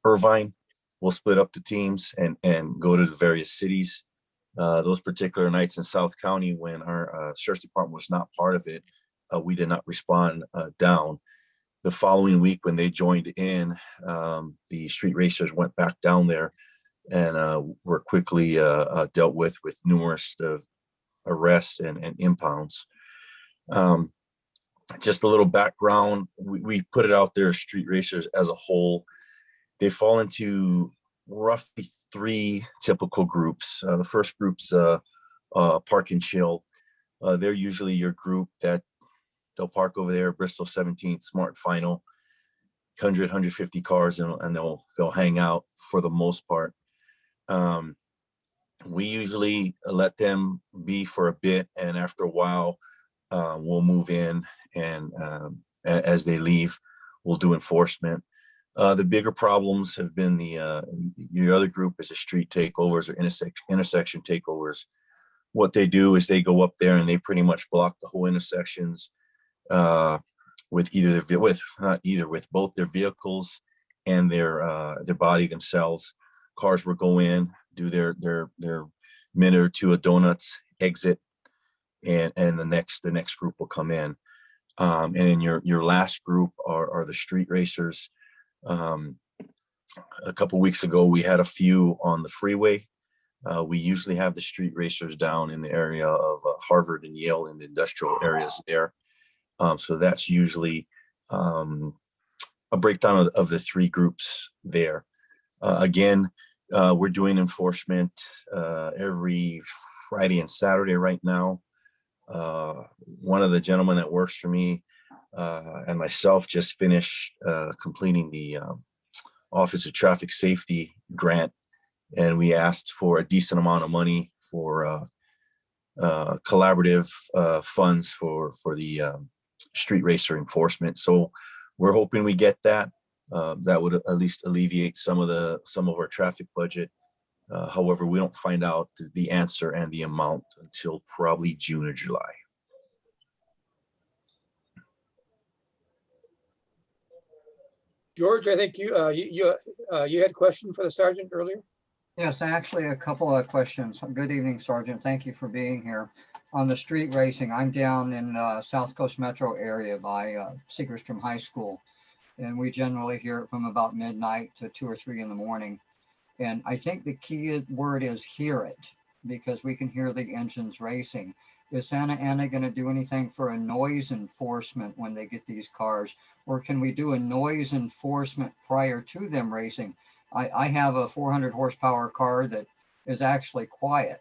Irvine, we'll split up the teams and go to the various cities. Those particular nights in South County, when our Sheriff's Department was not part of it, we did not respond down. The following week, when they joined in, the street racers went back down there and were quickly dealt with numerous arrests and impounds. Just a little background, we put it out there, street racers as a whole, they fall into roughly 3 typical groups. The first group's Park and Chill. They're usually your group that they'll park over there, Bristol 17th, Smart Final, 100, 150 cars, and they'll hang out for the most part. We usually let them be for a bit, and after a while, we'll move in, and as they leave, we'll do enforcement. The bigger problems have been your other group is the street takeovers or intersection takeovers. What they do is they go up there and they pretty much block the whole intersections with both their vehicles and their body themselves. Cars will go in, do their minute or two of donuts, exit, and the next group will come in. And in your last group are the street racers. A couple weeks ago, we had a few on the freeway. We usually have the street racers down in the area of Harvard and Yale in the industrial areas there. So that's usually a breakdown of the 3 groups there. Again, we're doing enforcement every Friday and Saturday right now. One of the gentlemen that works for me and myself just finished completing the Office of Traffic Safety grant, and we asked for a decent amount of money for collaborative funds for the street racer enforcement. So we're hoping we get that. That would at least alleviate some of our traffic budget. However, we don't find out the answer and the amount until probably June or July. George, I think you had a question for the sergeant earlier. Yes, actually a couple of questions. Good evening, Sergeant. Thank you for being here. On the street racing, I'm down in South Coast Metro area by Segerstrom High School, and we generally hear it from about midnight to 2 or 3 in the morning. And I think the key word is hear it, because we can hear the engines racing. Is Santa Ana going to do anything for a noise enforcement when they get these cars? Or can we do a noise enforcement prior to them racing? I have a 400 horsepower car that is actually quiet,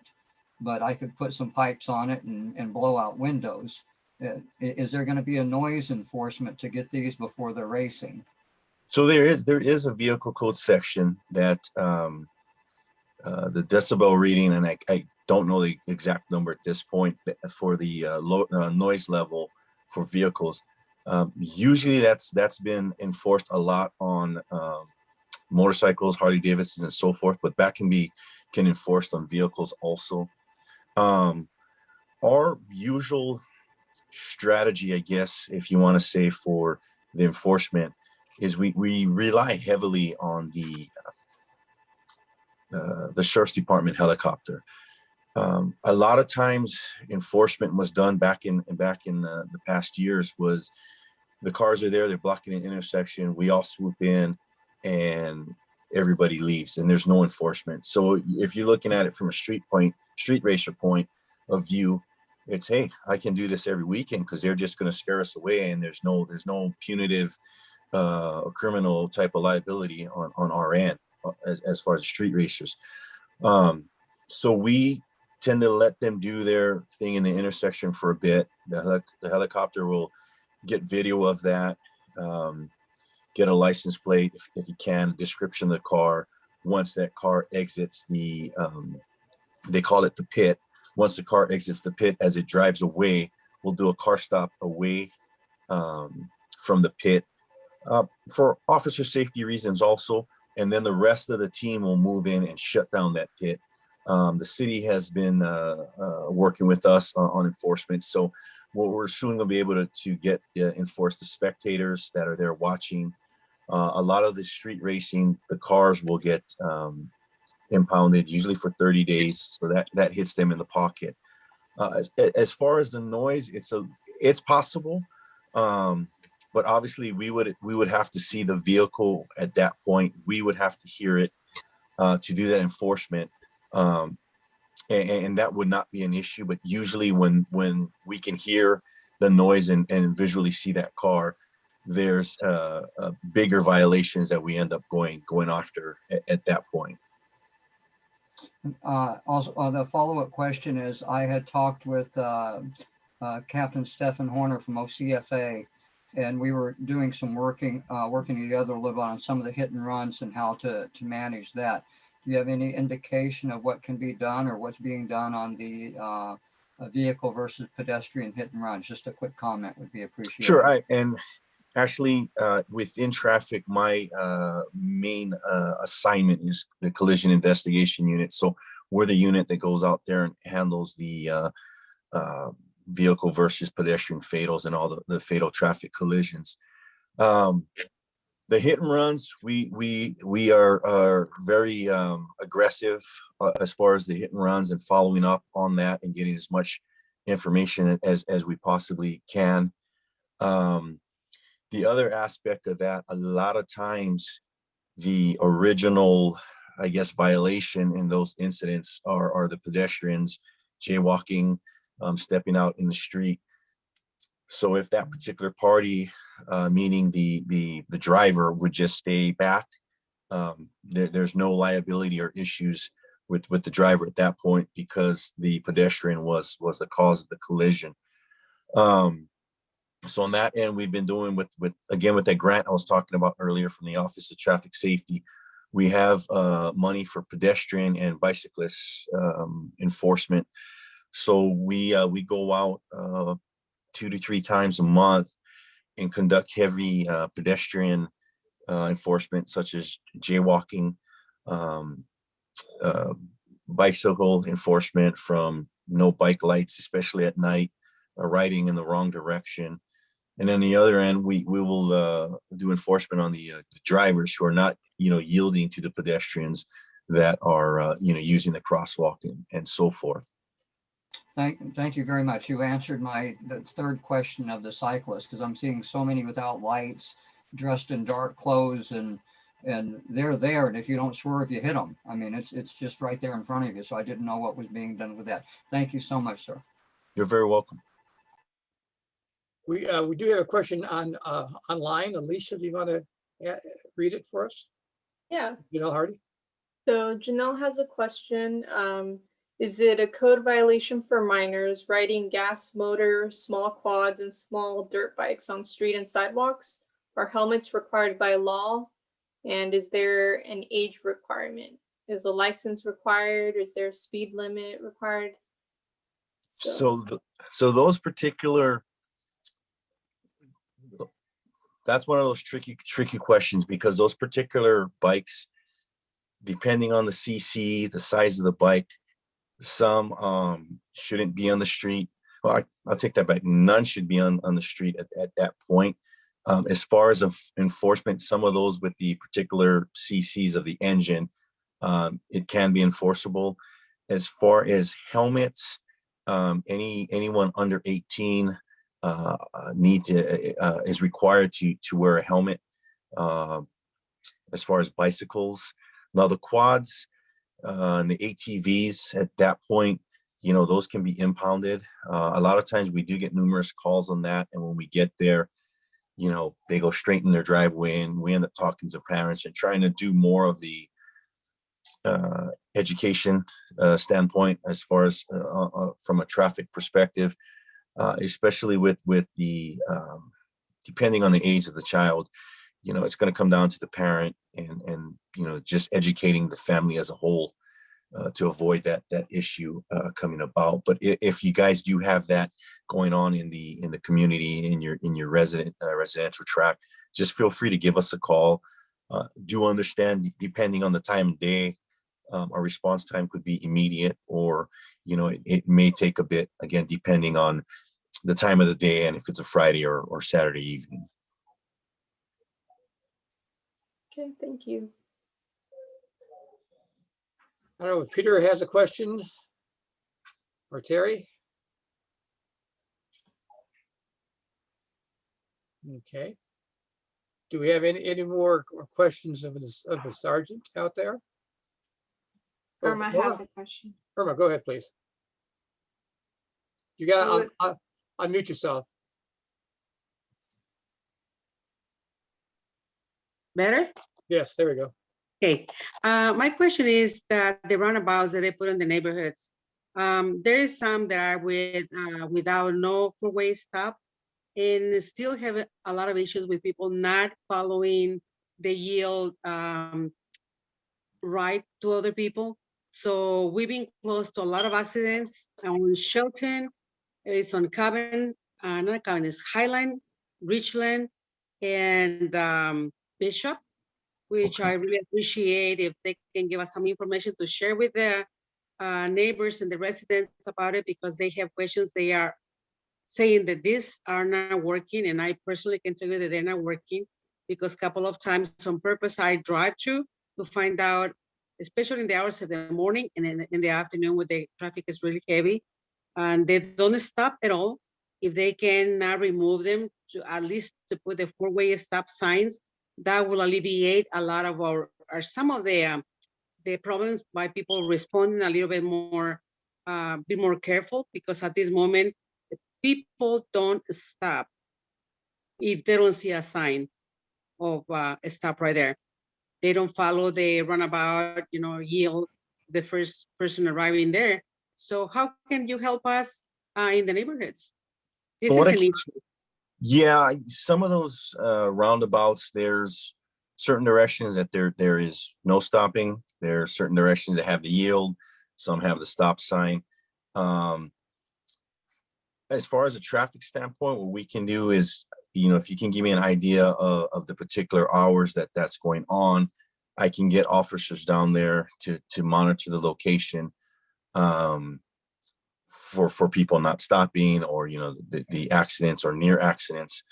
but I could put some pipes on it and blow out windows. Is there going to be a noise enforcement to get these before they're racing? So there is a vehicle code section that the decibel reading, and I don't know the exact number at this point, for the noise level for vehicles. Usually that's been enforced a lot on motorcycles, Harley Davidsons, and so forth, but that can enforced on vehicles also. Our usual strategy, I guess, if you want to say, for the enforcement is we rely heavily on the Sheriff's Department helicopter. A lot of times enforcement was done back in the past years was the cars are there, they're blocking an intersection, we all swoop in and everybody leaves and there's no enforcement. So if you're looking at it from a street racer point of view, it's, hey, I can do this every weekend because they're just going to scare us away, and there's no punitive criminal type of liability on our end as far as street racers. So we tend to let them do their thing in the intersection for a bit. The helicopter will get video of that, get a license plate if you can, description of the car. Once that car exits the, they call it the pit. Once the car exits the pit, as it drives away, we'll do a car stop away from the pit for officer safety reasons also. And then the rest of the team will move in and shut down that pit. The city has been working with us on enforcement. So we're soon going to be able to get enforce the spectators that are there watching. A lot of the street racing, the cars will get impounded, usually for 30 days. So that hits them in the pocket. As far as the noise, it's possible. But obviously we would have to see the vehicle at that point. We would have to hear it to do that enforcement. And that would not be an issue. But usually when we can hear the noise and visually see that car, there's bigger violations that we end up going after at that point. Also, the follow-up question is, I had talked with Captain Stephen Horner from OCFA, and we were doing some working together a little on some of the hit and runs and how to manage that. Do you have any indication of what can be done or what's being done on the vehicle versus pedestrian hit and runs? Just a quick comment would be appreciated. Sure. And actually, within traffic, my main assignment is the collision investigation unit. So we're the unit that goes out there and handles the vehicle versus pedestrian fatals and all the fatal traffic collisions. The hit and runs, we are very aggressive as far as the hit and runs and following up on that and getting as much information as we possibly can. The other aspect of that, a lot of times the original, I guess, violation in those incidents are the pedestrians jaywalking, stepping out in the street. So if that particular party, meaning the driver, would just stay back, there's no liability or issues with the driver at that point because the pedestrian was the cause of the collision. So on that end, we've been doing with that grant I was talking about earlier from the Office of Traffic Safety. We have money for pedestrian and bicyclist enforcement. So we go out 2 to 3 times a month and conduct heavy pedestrian enforcement, such as jaywalking, bicycle enforcement from no bike lights, especially at night, riding in the wrong direction. And on the other end, we will do enforcement on the drivers who are not, yielding to the pedestrians that are, using the crosswalk and so forth. Thank you very much. You answered the third question of the cyclists, because I'm seeing so many without lights, dressed in dark clothes, and they're there. And if you don't swerve, you hit them. I mean, it's just right there in front of you. So I didn't know what was being done with that. Thank you so much, sir. You're very welcome. We do have a question online. Alicia, do you want to read it for us? Yeah. Hardy? So Janelle has a question. Is it a code violation for minors riding gas motor, small quads, and small dirt bikes on street and sidewalks? Are helmets required by law? And is there an age requirement? Is a license required? Is there a speed limit required? So those particular, that's one of those tricky questions, because those particular bikes, depending on the CC, the size of the bike, some shouldn't be on the street. Well, I'll take that back. None should be on the street at that point. As far as enforcement, some of those with the particular CCs of the engine, it can be enforceable. As far as helmets, anyone under 18 is required to wear a helmet. As far as bicycles, now the quads and the ATVs at that point, those can be impounded. A lot of times we do get numerous calls on that, and when we get there, they go straight in their driveway, and we end up talking to parents and trying to do more of the education standpoint as far as from a traffic perspective, especially with the depending on the age of the child. It's going to come down to the parent and just educating the family as a whole to avoid that issue coming about. But if you guys do have that going on in the community, in your residential tract, just feel free to give us a call. Do understand, depending on the time of day, our response time could be immediate, or it may take a bit, again, depending on the time of the day and if it's a Friday or Saturday evening. Okay, thank you. I don't know if Peter has a question, or Terry. Okay. Do we have any more questions of the sergeant out there? Irma has a question. Irma, go ahead, please. You got to unmute yourself. Better? Yes, there we go. Okay. My question is that the roundabouts that they put in the neighborhoods, there is some that are without no four-way stop, and still have a lot of issues with people not following the yield right to other people. So we've been close to a lot of accidents on Shelton, it's on Cabin, not Cabin, it's Highland, Richland, and Bishop, which I really appreciate if they can give us some information to share with the neighbors and the residents about it, because they have questions. They are saying that these are not working, and I personally can tell you that they're not working, because a couple of times on purpose I drive to find out, especially in the hours of the morning and in the afternoon when the traffic is really heavy, and they don't stop at all. If they can remove them, to at least to put the four-way stop signs, that will alleviate a lot of some of the problems by people responding a little bit more, be more careful, because at this moment, people don't stop if they don't see a sign of a stop right there. They don't follow the runabout, yield the first person arriving there. So how can you help us in the neighborhoods? This is an issue. Yeah, some of those roundabouts, there's certain directions that there is no stopping. There are certain directions that have the yield. Some have the stop sign. As far as a traffic standpoint, what we can do is, if you can give me an idea of the particular hours that's going on, I can get officers down there to monitor the location for people not stopping, or the accidents or near accidents.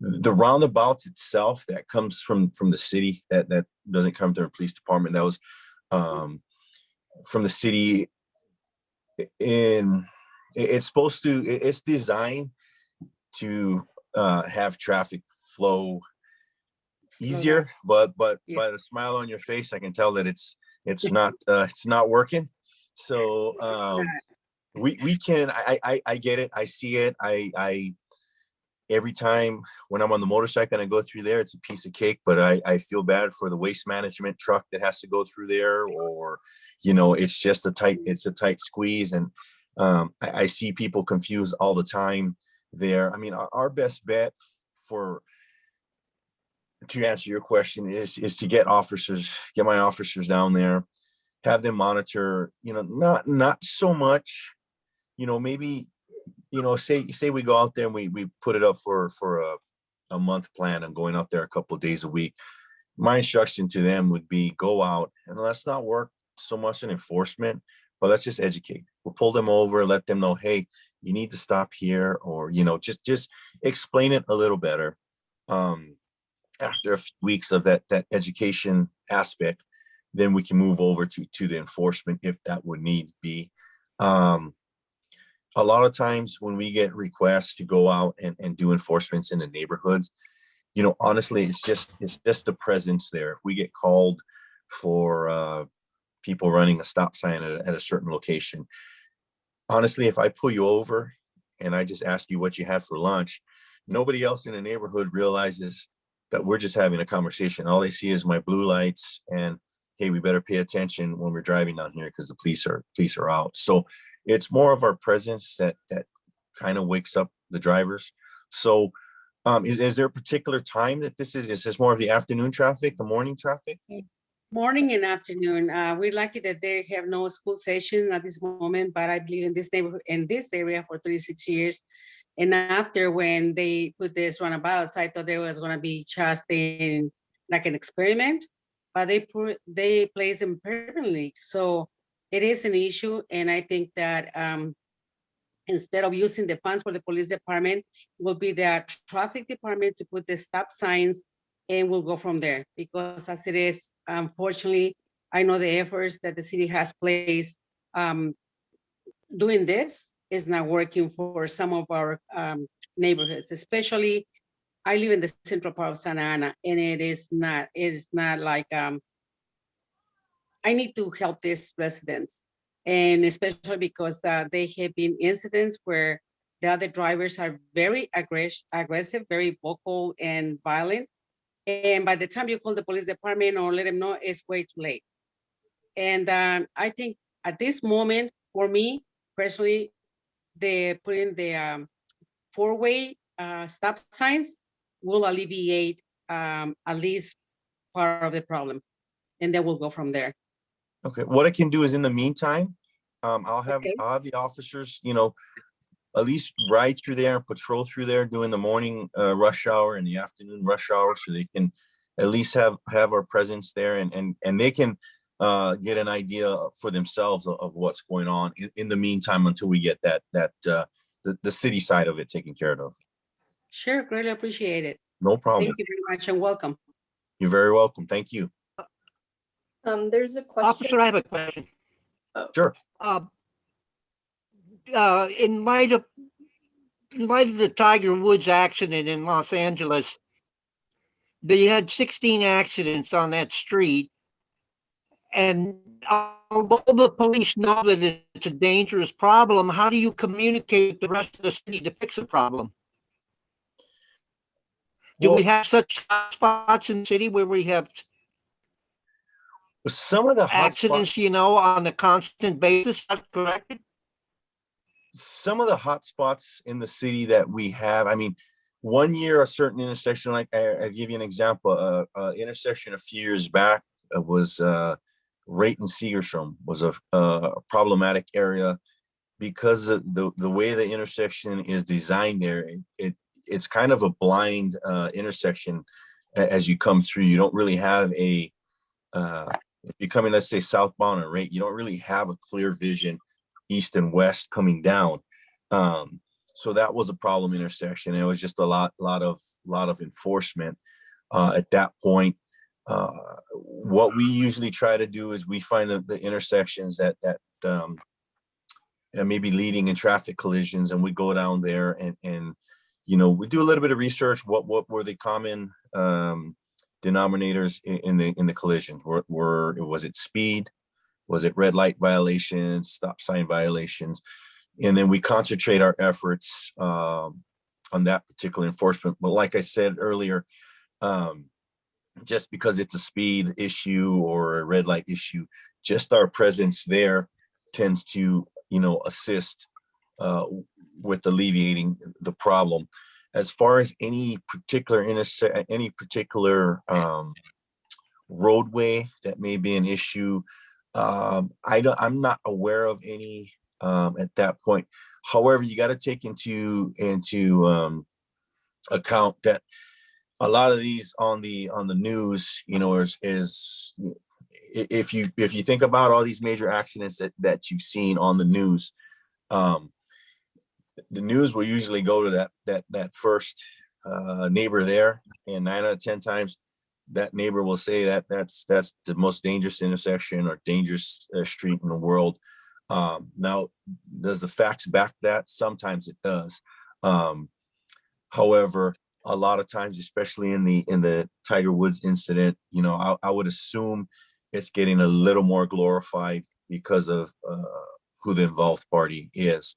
The roundabouts itself that comes from the city, that doesn't come to the police department, that was from the city. It's designed to have traffic flow easier, but Yeah. by the smile on your face, I can tell that it's not working. So we can, I get it, I see it. I every time when I'm on the motorcycle and I go through there, it's a piece of cake, but I feel bad for the waste management truck that has to go through there, or it's just a tight squeeze. And I see people confused all the time there. I mean, our best bet to answer your question is to get my officers down there, have them monitor, not so much, maybe, say we go out there and we put it up for a month plan and going out there a couple of days a week. My instruction to them would be, go out and let's not work so much in enforcement, but let's just educate. We'll pull them over, let them know, hey, you need to stop here, or just explain it a little better. After a few weeks of that education aspect, then we can move over to the enforcement if that would need be. A lot of times when we get requests to go out and do enforcements in the neighborhoods, honestly, it's just the presence there. If we get called for people running a stop sign at a certain location, honestly, if I pull you over and I just ask you what you had for lunch, nobody else in the neighborhood realizes that we're just having a conversation. All they see is my blue lights and, hey, we better pay attention when we're driving down here because the police are out. So it's more of our presence that kind of wakes up the drivers. So is there a particular time that this is this more of the afternoon traffic, the morning traffic? Morning and afternoon. We're lucky that they have no school session at this moment, but I believe in this neighborhood, in this area for 36 years. And after, when they put this roundabouts, I thought there was going to be just like an experiment, but they place them permanently. So it is an issue. And I think that instead of using the funds for the police department, it will be the traffic department to put the stop signs, and we'll go from there. Because as it is, unfortunately, I know the efforts that the city has placed doing this is not working for some of our neighborhoods. Especially, I live in the central part of Santa Ana, and it is not like, I need to help these residents. And especially because they have been incidents where the other drivers are very aggressive, very vocal and violent. And by the time you call the police department or let them know, it's way too late. And I think at this moment, for me personally, putting the four-way stop signs will alleviate at least part of the problem. And then we'll go from there. Okay, what I can do is, in the meantime, I'll have the officers, at least ride through there and patrol through there during the morning rush hour and the afternoon rush hour, so they can at least have our presence there, and they can get an idea for themselves of what's going on in the meantime until we get the city side of it taken care of. Sure, greatly appreciate it. No problem. Thank you very much and welcome. You're very welcome. Thank you. There's a question. Officer, I have a question. Sure. In light of the Tiger Woods accident in Los Angeles, they had 16 accidents on that street. And although the police know that it's a dangerous problem, how do you communicate with the rest of the city to fix the problem? Do we have such spots in the city where we have? Some of the hot spots, accidents, you know, on a constant basis, that's correct? some of the hot spots in the city that we have, I mean, one year, a certain intersection, like I'll give you an example, intersection a few years back was Rate and Segerstrom was a problematic area because of the way the intersection is designed there. It's kind of a blind intersection as you come through. You don't really have a, if you're coming, let's say southbound on Rate, you don't really have a clear vision east and west coming down. So that was a problem intersection. It was just a lot of enforcement at that point. What we usually try to do is we find the intersections that maybe leading in traffic collisions, and we go down there and you know, we do a little bit of research. What were the common denominators in the collisions? Was it speed? Was it red light violations, stop sign violations? And then we concentrate our efforts on that particular enforcement. But like I said earlier, just because it's a speed issue or a red light issue, just our presence there tends to, you know, assist with alleviating the problem. As far as any particular roadway that may be an issue, I'm not aware of any at that point. However, you got to take into account that a lot of these on the news, you know, is if you think about all these major accidents that you've seen on the news, the news will usually go to that first neighbor there, and 9 out of 10 times that neighbor will say that's the most dangerous intersection or dangerous street in the world. Now, does the facts back that? Sometimes it does. However, a lot of times, especially in the Tiger Woods incident, you know, I would assume it's getting a little more glorified because of who the involved party is.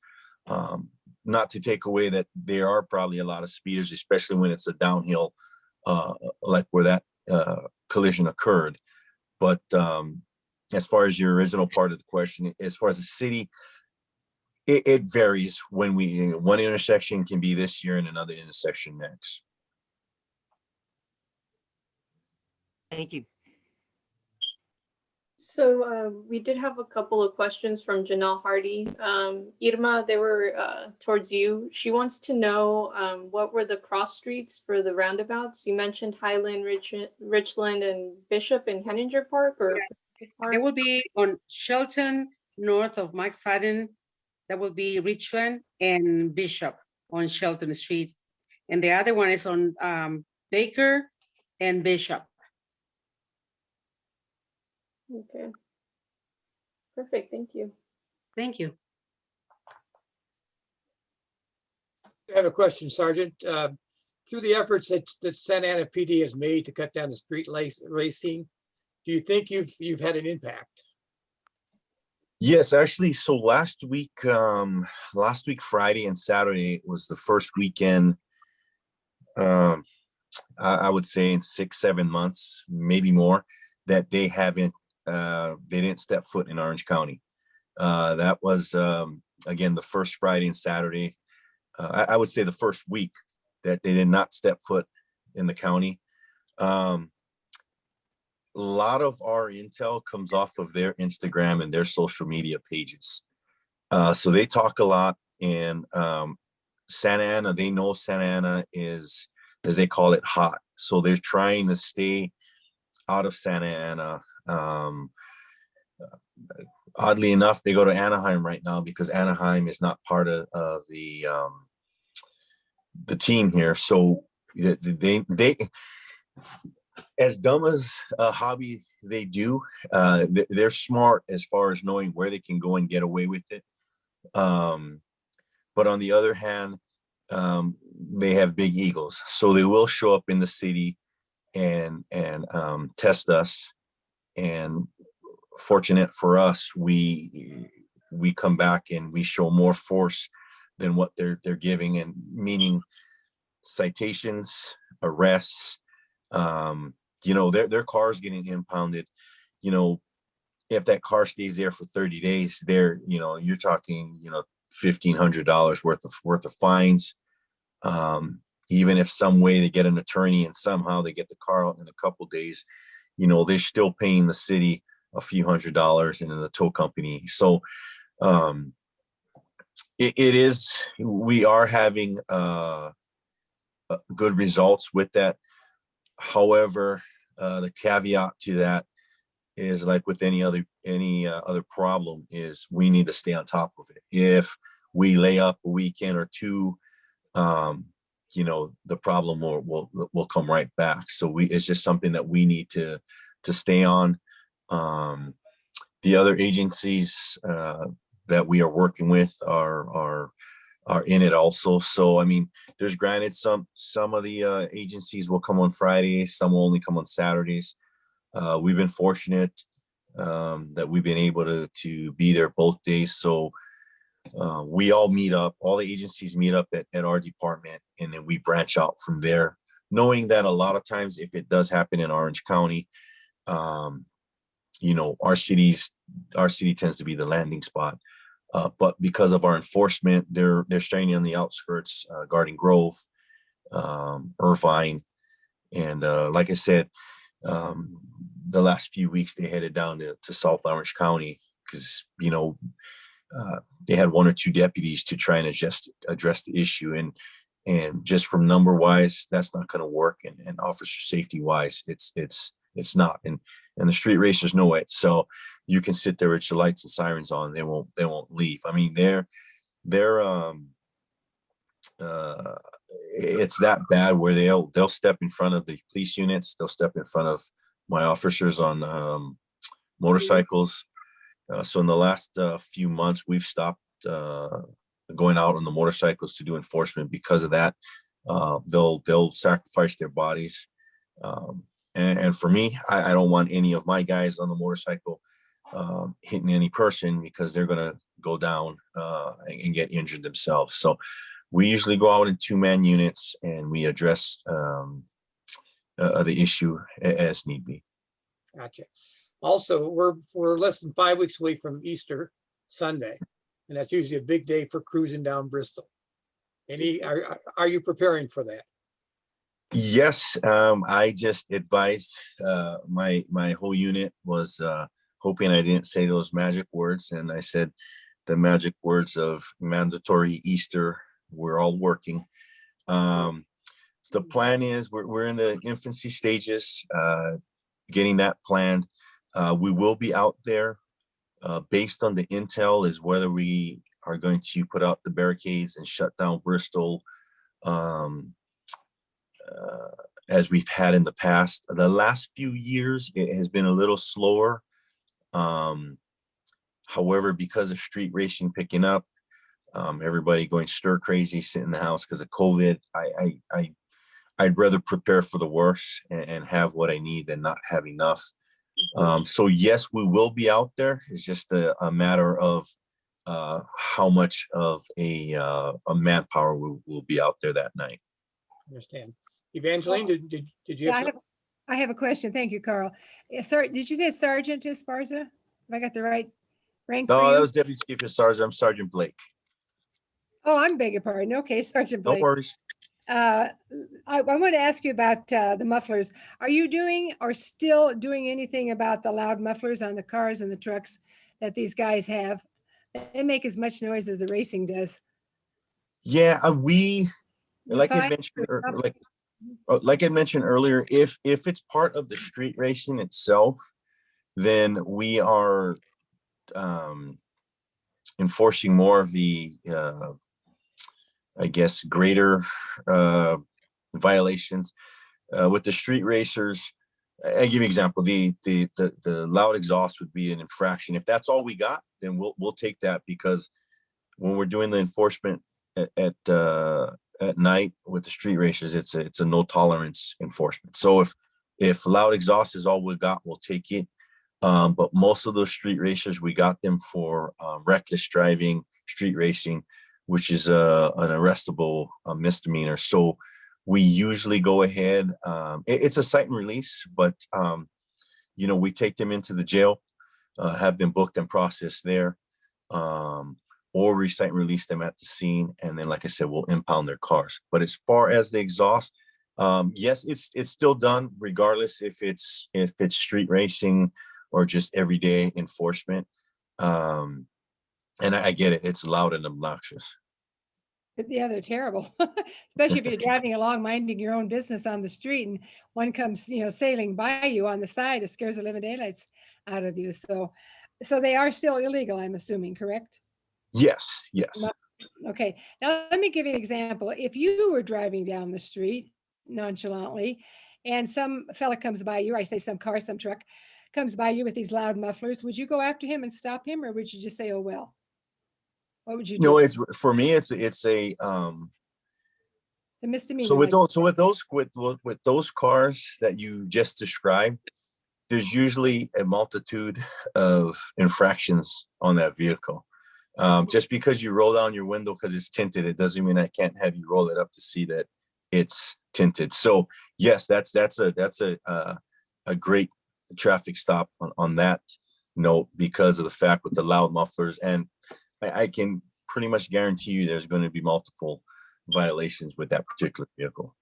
Not to take away that there are probably a lot of speeders, especially when it's a downhill, like where that collision occurred. But as far as your original part of the question, as far as the city, it varies. When one intersection can be this year and another intersection next. Thank you. So we did have a couple of questions from Janelle Hardy. Irma, they were towards you. She wants to know what were the cross streets for the roundabouts? You mentioned Highland, Richland, and Bishop and Henninger Park, or It will be on Shelton, north of McFadden. That will be Richland and Bishop on Shelton Street. And the other one is on Baker and Bishop. Okay. Perfect. Thank you. Thank you. I have a question, Sergeant. Through the efforts that Santa Ana PD has made to cut down the street racing, do you think you've had an impact? Yes, actually. So last week, Friday and Saturday was the first weekend, I would say in 6-7 months, maybe more, that they didn't step foot in Orange County. That was, again, the first Friday and Saturday. I would say the first week that they did not step foot in the county. A lot of our intel comes off of their Instagram and their social media pages. So they talk a lot, and Santa Ana, they know Santa Ana is, as they call it, hot. So they're trying to stay out of Santa Ana. Oddly enough, they go to Anaheim right now because Anaheim is not part of the team here. So they as dumb as a hobby they do, they're smart as far as knowing where they can go and get away with it. But on the other hand, they have big egos, so they will show up in the city and test us. And fortunate for us, we come back and we show more force than what they're giving, and meaning citations, arrests. You know, their cars getting impounded. you know, if that car stays there for 30 days, there, you know, you're talking, you know, $1,500 worth of fines. Even if some way they get an attorney and somehow they get the car out in a couple days, you know, they're still paying the city a few $100s and then the tow company. So it is, we are having good results with that. However, the caveat to that is, like with any other problem, is we need to stay on top of it. If we lay up a weekend or two, you know, the problem will come right back. So it's just something that we need to stay on. The other agencies that we are working with are in it also. So I mean, there's granted some of the agencies will come on Fridays, some will only come on Saturdays. We've been fortunate that we've been able to be there both days. So we all meet up, all the agencies meet up at our department, and then we branch out from there, knowing that a lot of times if it does happen in Orange County, you know, our city tends to be the landing spot. But because of our enforcement, they're staying on the outskirts, Garden Grove, Irvine, and like I said, the last few weeks they headed down to South Orange County because, you know, they had 1 or 2 deputies to try and address the issue, and just from number wise, that's not going to work, and officer safety wise, it's not, and the street racers know it. So you can sit there with your lights and sirens on, they won't leave. I mean, they're it's that bad where they'll step in front of the police units, they'll step in front of my officers on motorcycles. So in the last few months, we've stopped going out on the motorcycles to do enforcement because of that. They'll sacrifice their bodies. And for me, I don't want any of my guys on the motorcycle hitting any person, because they're going to go down and get injured themselves. So we usually go out in 2-man units and we address the issue as need be. Gotcha. Also, we're less than 5 weeks away from Easter Sunday, and that's usually a big day for cruising down Bristol. Are you preparing for that? Yes, I just advised my whole unit was hoping I didn't say those magic words, and I said the magic words of mandatory Easter. We're all working. So the plan is we're in the infancy stages, getting that planned. We will be out there based on the intel is whether we are going to put out the barricades and shut down Bristol as we've had in the past. The last few years, it has been a little slower. However, because of street racing picking up, everybody going stir crazy, sitting in the house because of COVID, I'd rather prepare for the worst and have what I need than not have enough. So yes, we will be out there. It's just a matter of how much of a manpower will be out there that night. Understand. Evangeline, did you have something? I have a question. Thank you, Carl. Sorry, did you say Sergeant Esparza? Have I got the right rank? No, that was Deputy Chief Enrique Esparza. I'm Sergeant Blake. Oh, I'm beg your pardon. Okay, Sergeant Blake. No worries. I want to ask you about the mufflers. Are you doing or still doing anything about the loud mufflers on the cars and the trucks that these guys have? They make as much noise as the racing does. Yeah, like I mentioned earlier, if it's part of the street racing itself, then we are enforcing more of the I guess greater violations. With the street racers, I give you an example. The loud exhaust would be an infraction. If that's all we got, then we'll take that, because when we're doing the enforcement at night with the street racers, it's a no tolerance enforcement. So if loud exhaust is all we got, we'll take it. But most of those street racers, we got them for reckless driving, street racing, which is an arrestable misdemeanor. So we usually go ahead. It's a cite and release, but we take them into the jail, have them booked and processed there, or recite and release them at the scene. And then, like I said, we'll impound their cars. But as far as the exhaust, yes, it's still done regardless if it's street racing or just everyday enforcement. And I get it. It's loud and obnoxious. But yeah, they're terrible, especially if you're driving along, minding your own business on the street, and one comes, sailing by you on the side. It scares the living daylights out of you. So they are still illegal, I'm assuming, correct? Yes, yes. Okay. Now let me give you an example. If you were driving down the street nonchalantly, and some fella comes by you, I say some car, some truck comes by you with these loud mufflers, would you go after him and stop him, or would you just say, oh well? What would you do? No, it's for me. It's a misdemeanor. So with those cars that you just described, there's usually a multitude of infractions on that vehicle. Just because you roll down your window because it's tinted, it doesn't mean I can't have you roll it up to see that it's tinted. So yes, that's a great traffic stop on that note, because of the fact with the loud mufflers. And I can pretty much guarantee you there's going to be multiple violations with that particular vehicle.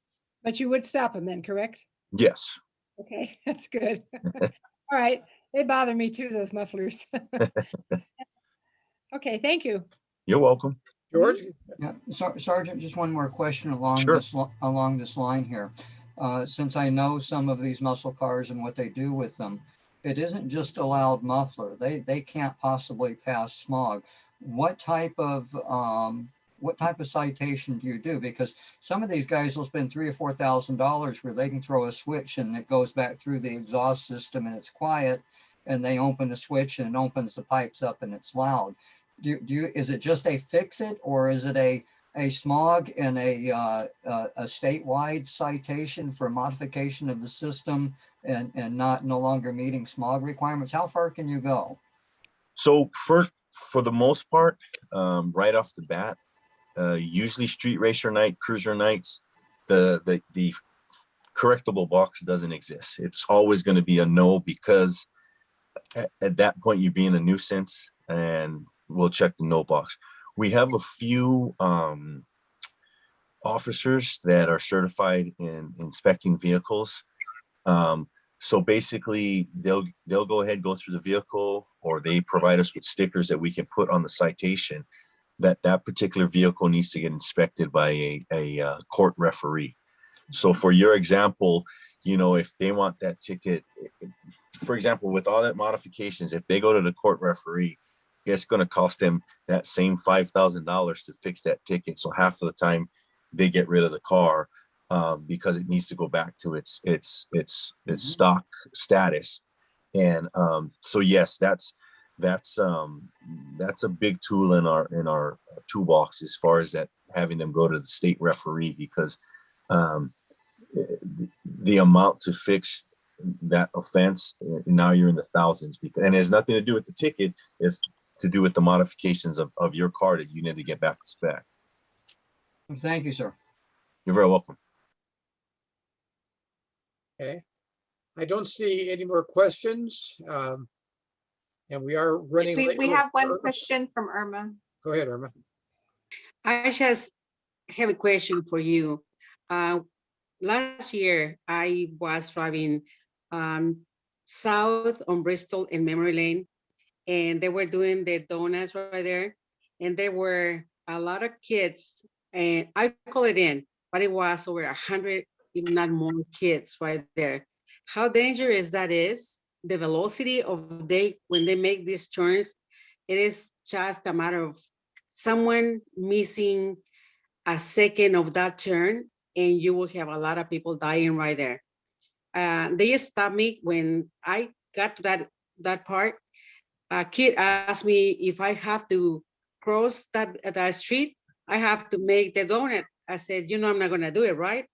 But you would stop them then, correct? Yes. Okay, that's good. All right. They bother me too, those mufflers. Okay, thank you. You're welcome. George? Yeah, Sergeant, just one more question along Sure. this line here. Since I know some of these muscle cars and what they do with them, it isn't just a loud muffler. They can't possibly pass smog. What type of citation do you do? Because some of these guys will spend $3,000 or $4,000 where they can throw a switch and it goes back through the exhaust system and it's quiet, and they open the switch and it opens the pipes up and it's loud. Is it just a fix it, or is it a smog and a statewide citation for modification of the system and no longer meeting smog requirements? How far can you go? So first, for the most part, right off the bat, usually street racer night, cruiser nights, the correctable box doesn't exist. It's always going to be a no, because at that point you're being a nuisance, and we'll check the no box. We have a few officers that are certified in inspecting vehicles. So basically they'll go ahead, go through the vehicle, or they provide us with stickers that we can put on the citation that particular vehicle needs to get inspected by a court referee. So for your example, if they want that ticket, for example, with all that modifications, if they go to the court referee, it's going to cost them that same $5,000 to fix that ticket. So half of the time they get rid of the car, because it needs to go back to its stock status. And so yes, that's a big tool in our toolbox as far as that, having them go to the state referee, because the amount to fix that offense, now you're in the thousands, and it has nothing to do with the ticket. It's to do with the modifications of your car that you need to get back to spec. Thank you, sir. You're very welcome. Okay. I don't see any more questions. And we are running late. We have one Irma? question from Irma. Go ahead, Irma. I just have a question for you. Last year, I was driving south on Bristol and Memory Lane, and they were doing the donuts right there. And there were a lot of kids, and I call it in, but it was over 100, if not more, kids right there. How dangerous that is, the velocity of when they make these turns, it is just a matter of someone missing a second of that turn, and you will have a lot of people dying right there. They stopped me when I got to that part. A kid asked me if I have to cross that street, I have to make the donut. I said, I'm not gonna do it, right?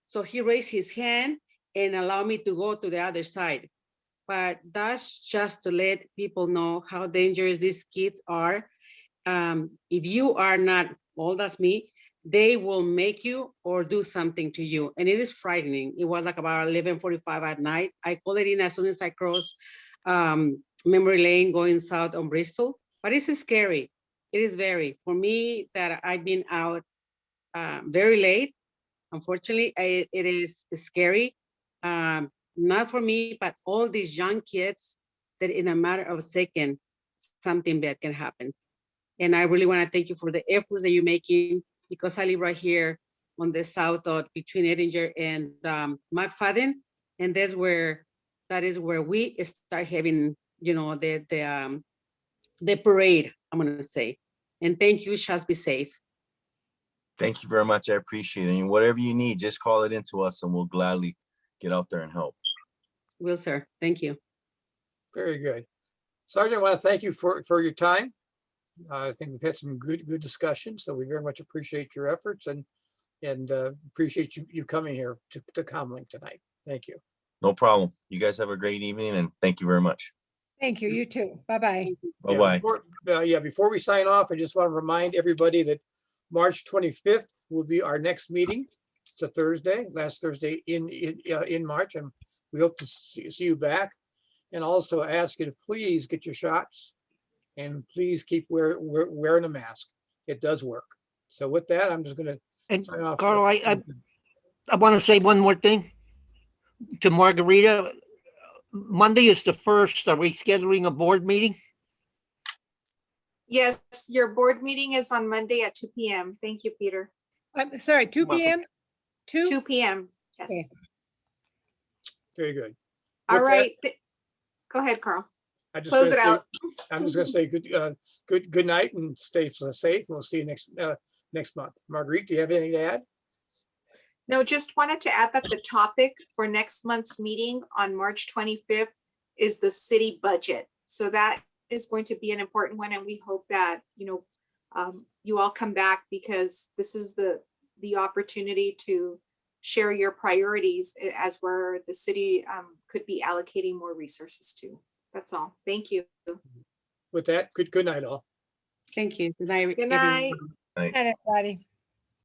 So he raised his hand and allowed me to go to the other side. But that's just to let people know how dangerous these kids are. If you are not old as me, they will make you or do something to you. And it is frightening. It was like about 11:45 at night. I called it in as soon as I crossed Memory Lane going south on Bristol, but it's scary. It is very, for me that I've been out very late. Unfortunately, it is scary. Not for me, but all these young kids that in a matter of seconds, something bad can happen. And I really want to thank you for the efforts that you're making, because I live right here on the south of between Edinger and McFadden. And that is where we start having, you know, the parade, I'm gonna say. And thank you, just be safe. Thank you very much. I appreciate it. And whatever you need, just call it into us and we'll gladly get out there and help. Will, sir. Thank you. Very good. Sergeant, I want to thank you for your time. I think we've had some good discussions, so we very much appreciate your efforts and appreciate you coming here to Comlink tonight. Thank you. No problem. You guys have a great evening and thank you very much. Thank you. You too. Bye-bye. Bye-bye. Before we sign off, I just want to remind everybody that March 25th will be our next meeting. It's a Thursday, last Thursday in March, and we hope to see you back. And also ask you to please get your shots and please keep wearing a mask. It does work. So with that, I'm just going to sign off. Carl, I want to say one more thing to Margarita. Monday is the 1st. Are we scheduling a board meeting? Yes, your board meeting is on Monday at 2 p.m. Thank you, Peter. I'm sorry, 2 p.m.? 2 p.m. Yes. Okay. Very good. All With that, right. Go ahead, Carl. I'm just Close it gonna out. I'm just going to say good night and stay safe. We'll see you next month. Marguerite, do you have anything to add? No, just wanted to add that the topic for next month's meeting on March 25th is the city budget. So that is going to be an important one, and we hope that you all come back, because this is the opportunity to share your priorities as where the city could be allocating more resources to. That's all. Thank you. With that, good night all. Thank you. Good night. Good night. everyone. Night. Good night, everybody.